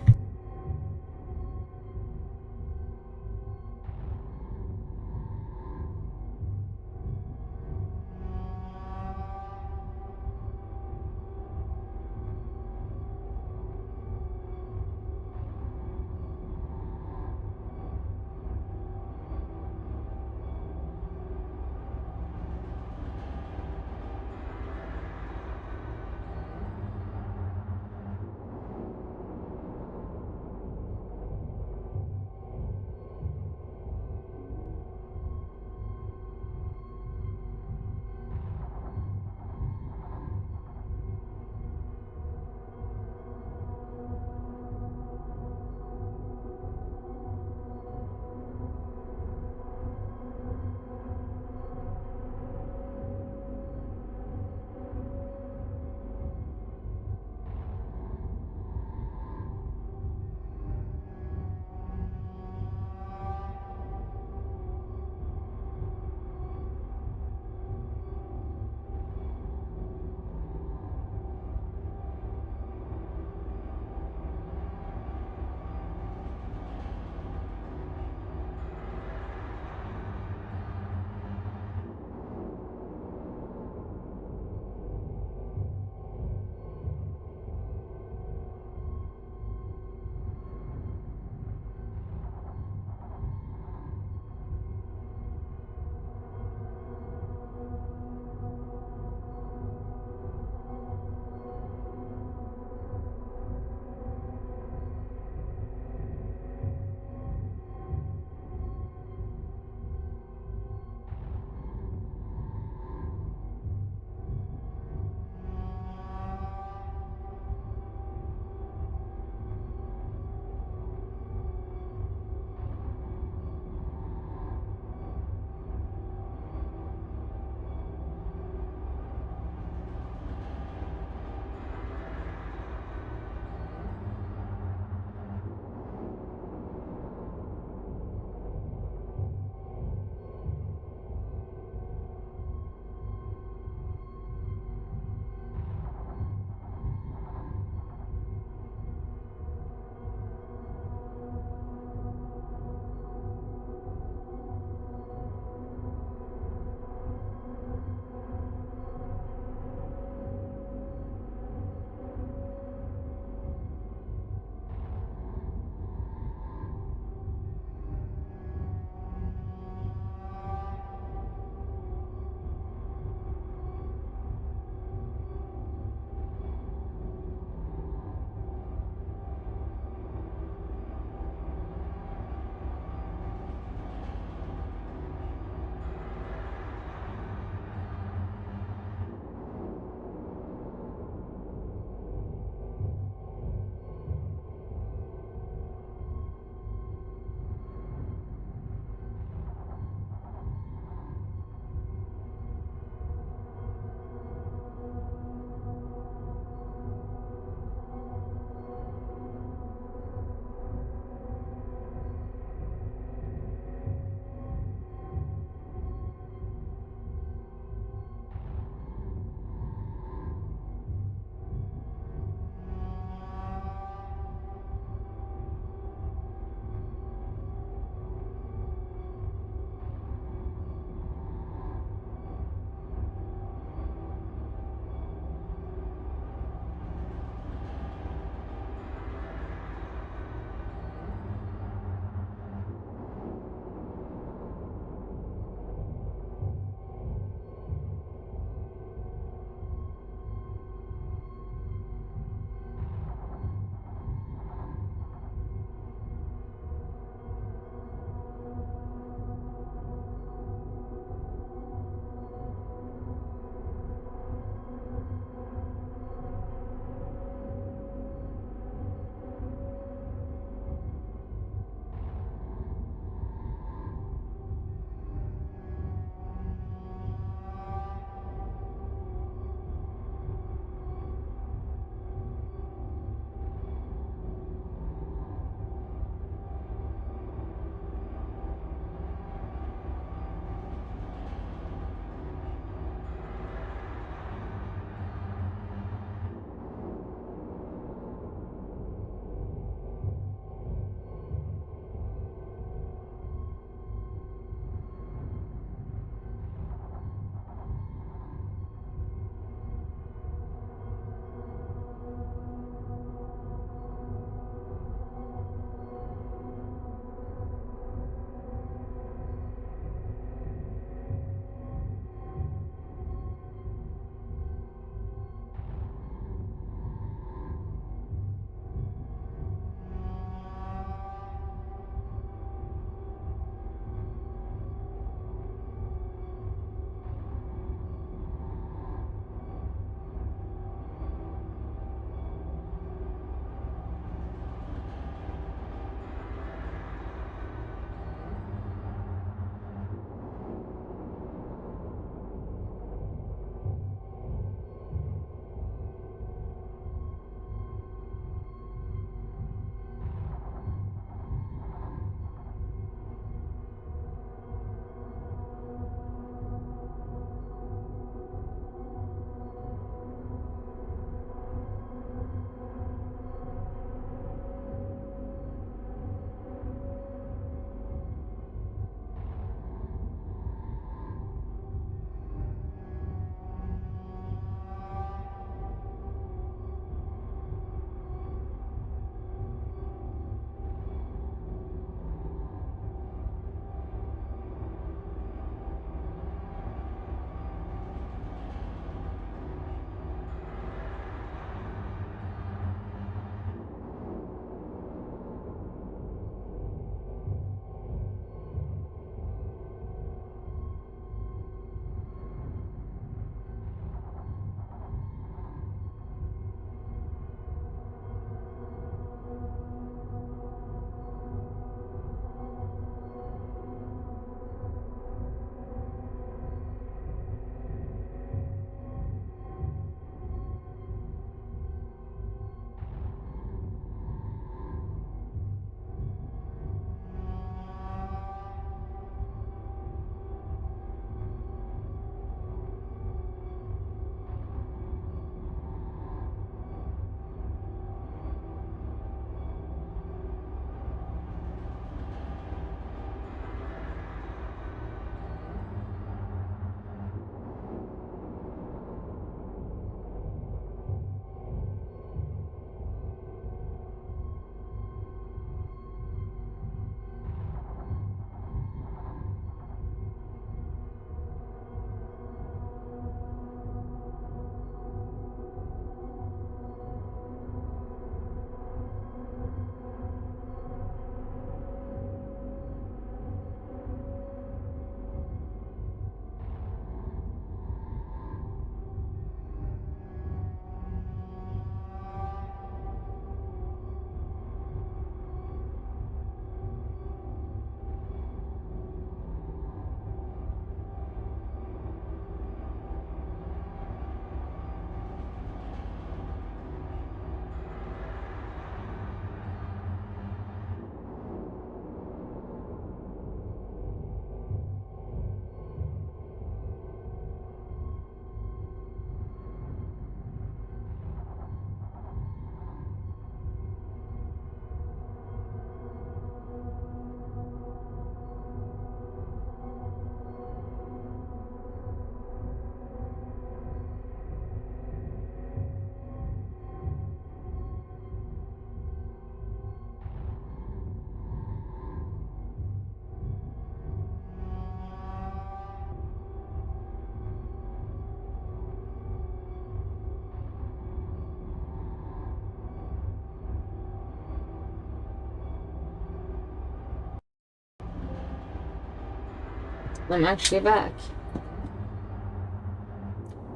I'm actually back.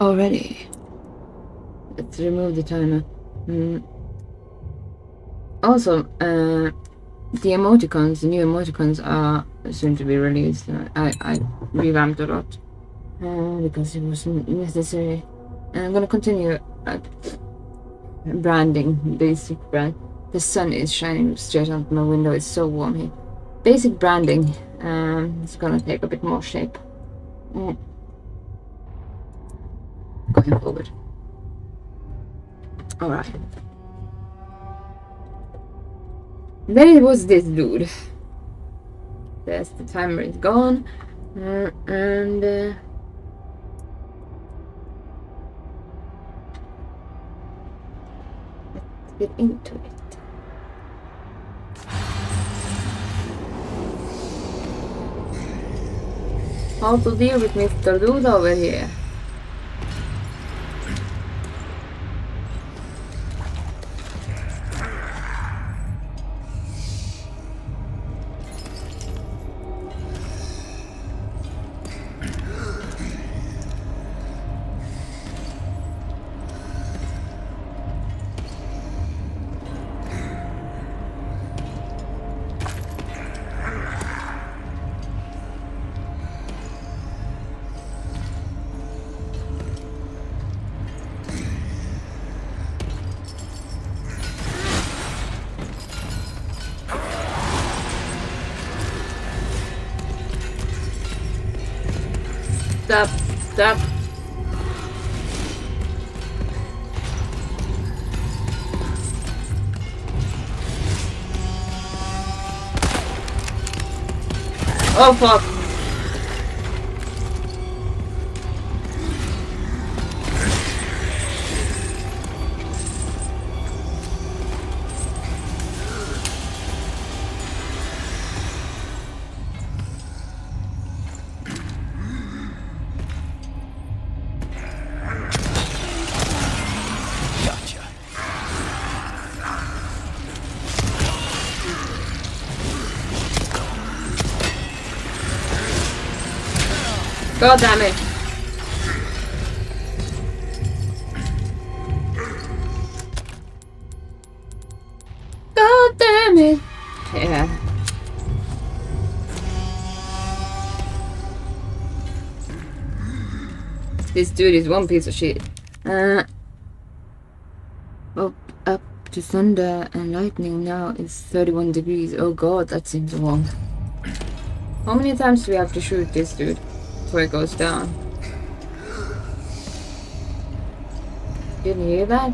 Already. Let's remove the timer. Also, the emoticons, the new emoticons are soon to be released. I revamped a lot because it was necessary. And I'm gonna continue branding, basic brand. The sun is shining straight out my window. It's so warm here. Basic branding. It's gonna take a bit more shape. Going forward. Alright. Then it was this dude. There's the timer is gone. And let's get into it. How to deal with Mr. Dude over here? Stop, stop. Oh fuck. God damn it. God damn it. Yeah. This dude is one piece of shit. Up to thunder and lightning now is 31 degrees. Oh god, that seems long. How many times do we have to shoot this dude before it goes down? Didn't you hear that?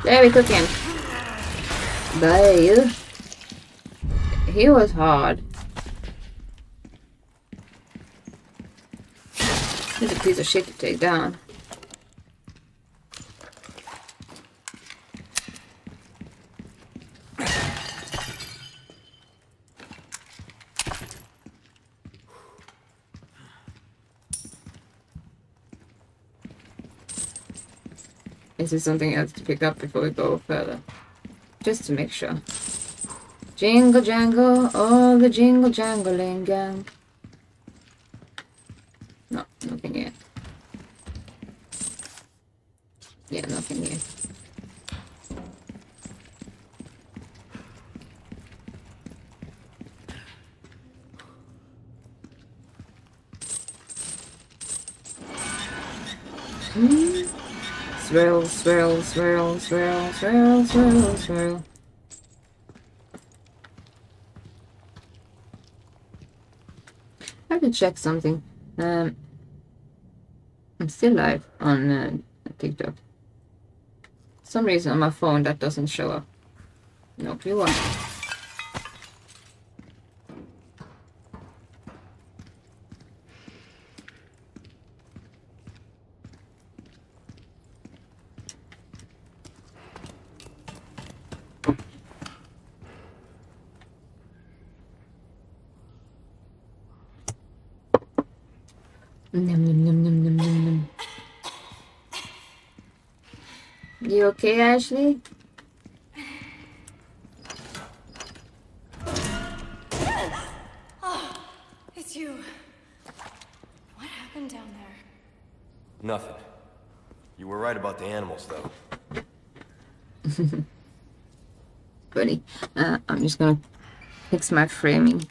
There we took him. But he was hard. He's a piece of shit to take down. This is something else to pick up before we go further. Just to make sure. Jingle jangle, all the jingle jangling gang. No, nothing yet. Yeah, nothing yet. Swirl, swirl, swirl, swirl, swirl, swirl, swirl. I have to check something. I'm still live on TikTok. For some reason on my phone that doesn't show up. No clue why. Num, num, num, num, num, num, num. You okay, Ashley? It's you. What happened down there? Nothing. You were right about the animals, though. Buddy, I'm just gonna fix my framing.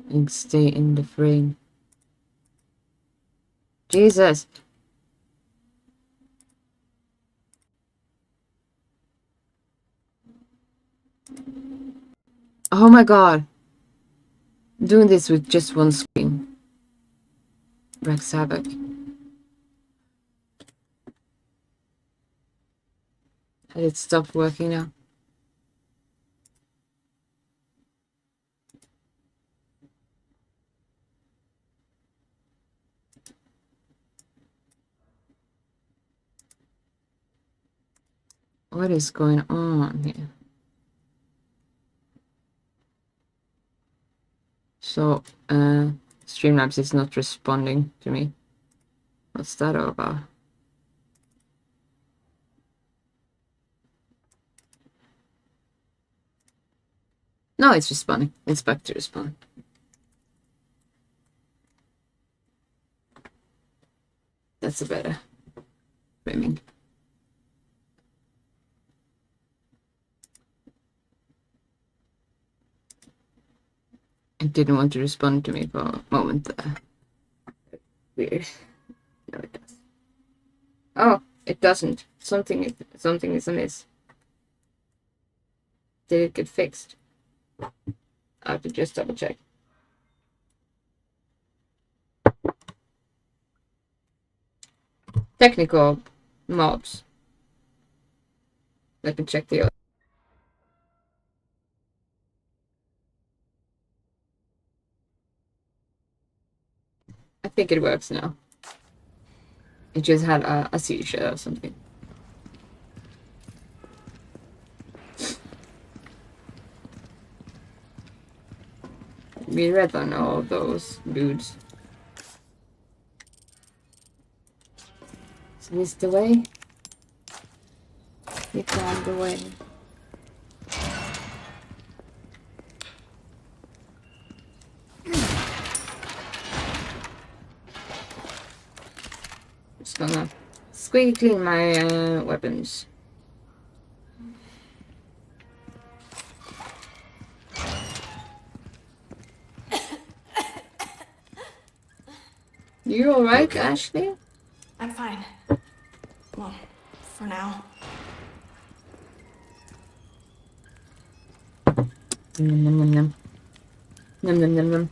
And stay in the frame. Jesus. Oh my god. I'm doing this with just one screen. Wreaks havoc. Had it stopped working now? What is going on here? So, Streamlabs is not responding to me. What's that all about? No, it's responding. It's back to respond. That's a better framing. It didn't want to respond to me for a moment there. Weird. No, it does. Oh, it doesn't. Something is amiss. Did it get fixed? I have to just double check. Technical mobs. Let me check the other. I think it works now. It just had a seizure or something. We read on all those dudes. Is this the way? We found the way. Just gonna squeaky clean my weapons. You alright, Ashley? I'm fine. Well, for now. Nom nom nom nom. Nom nom nom nom.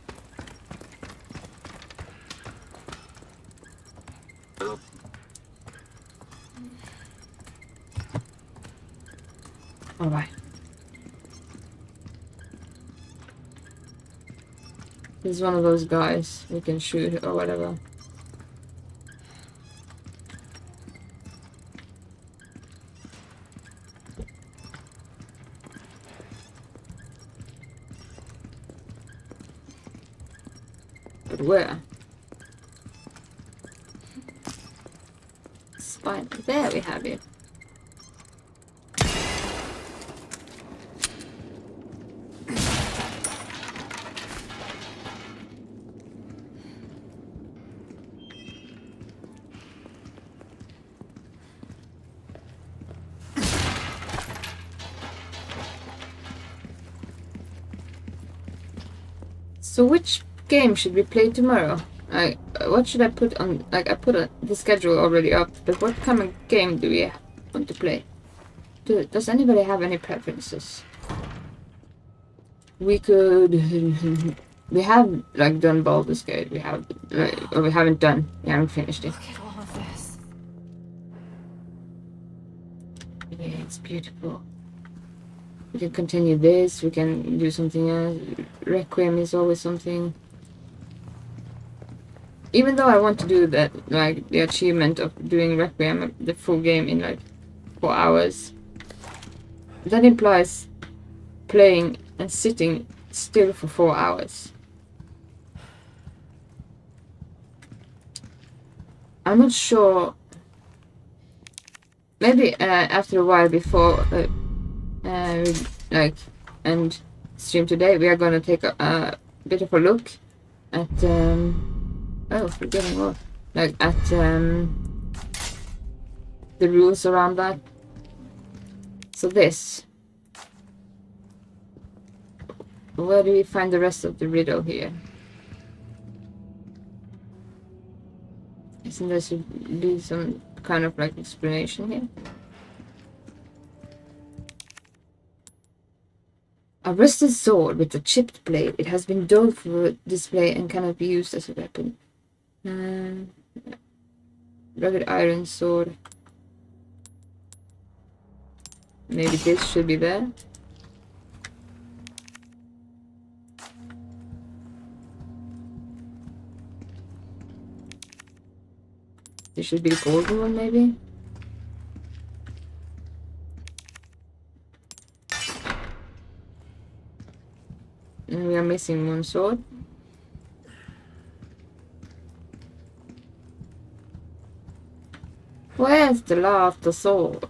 Alright. He's one of those guys we can shoot or whatever. But where? Spider. There we have it. So which game should we play tomorrow? What should I put on? Like, I put the schedule already up, but what kind of game do we want to play? Does anybody have any preferences? We could. We have like done Baldur's Gate. We have, or we haven't done. We haven't finished it. Look at all of this. Yeah, it's beautiful. We can continue this. We can do something else. Requiem is always something. Even though I want to do that, like the achievement of doing Requiem, the full game in like 4 hours, that implies playing and sitting still for 4 hours. I'm not sure. Maybe after a while before like and stream today, we are gonna take a bit of a look at oh, forgetting what, like at the rules around that. So this, where do we find the rest of the riddle here? Isn't there should be some kind of like explanation here? A rusted sword with a chipped blade. It has been dulled for display and cannot be used as a weapon. Rugged iron sword. Maybe this should be there. This should be the golden one, maybe. And we are missing one sword. Where's the last sword?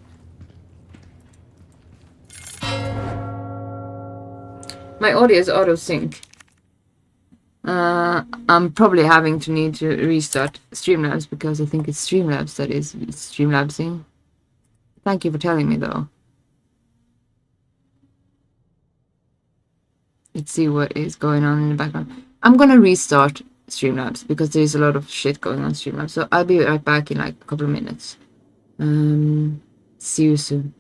My audio is auto sync. I'm probably having to need to restart Streamlabs because I think it's Streamlabs that is Streamlabsing. Thank you for telling me though. Let's see what is going on in the background. I'm gonna restart Streamlabs because there's a lot of shit going on Streamlabs. So I'll be right back in like a couple of minutes. See you soon.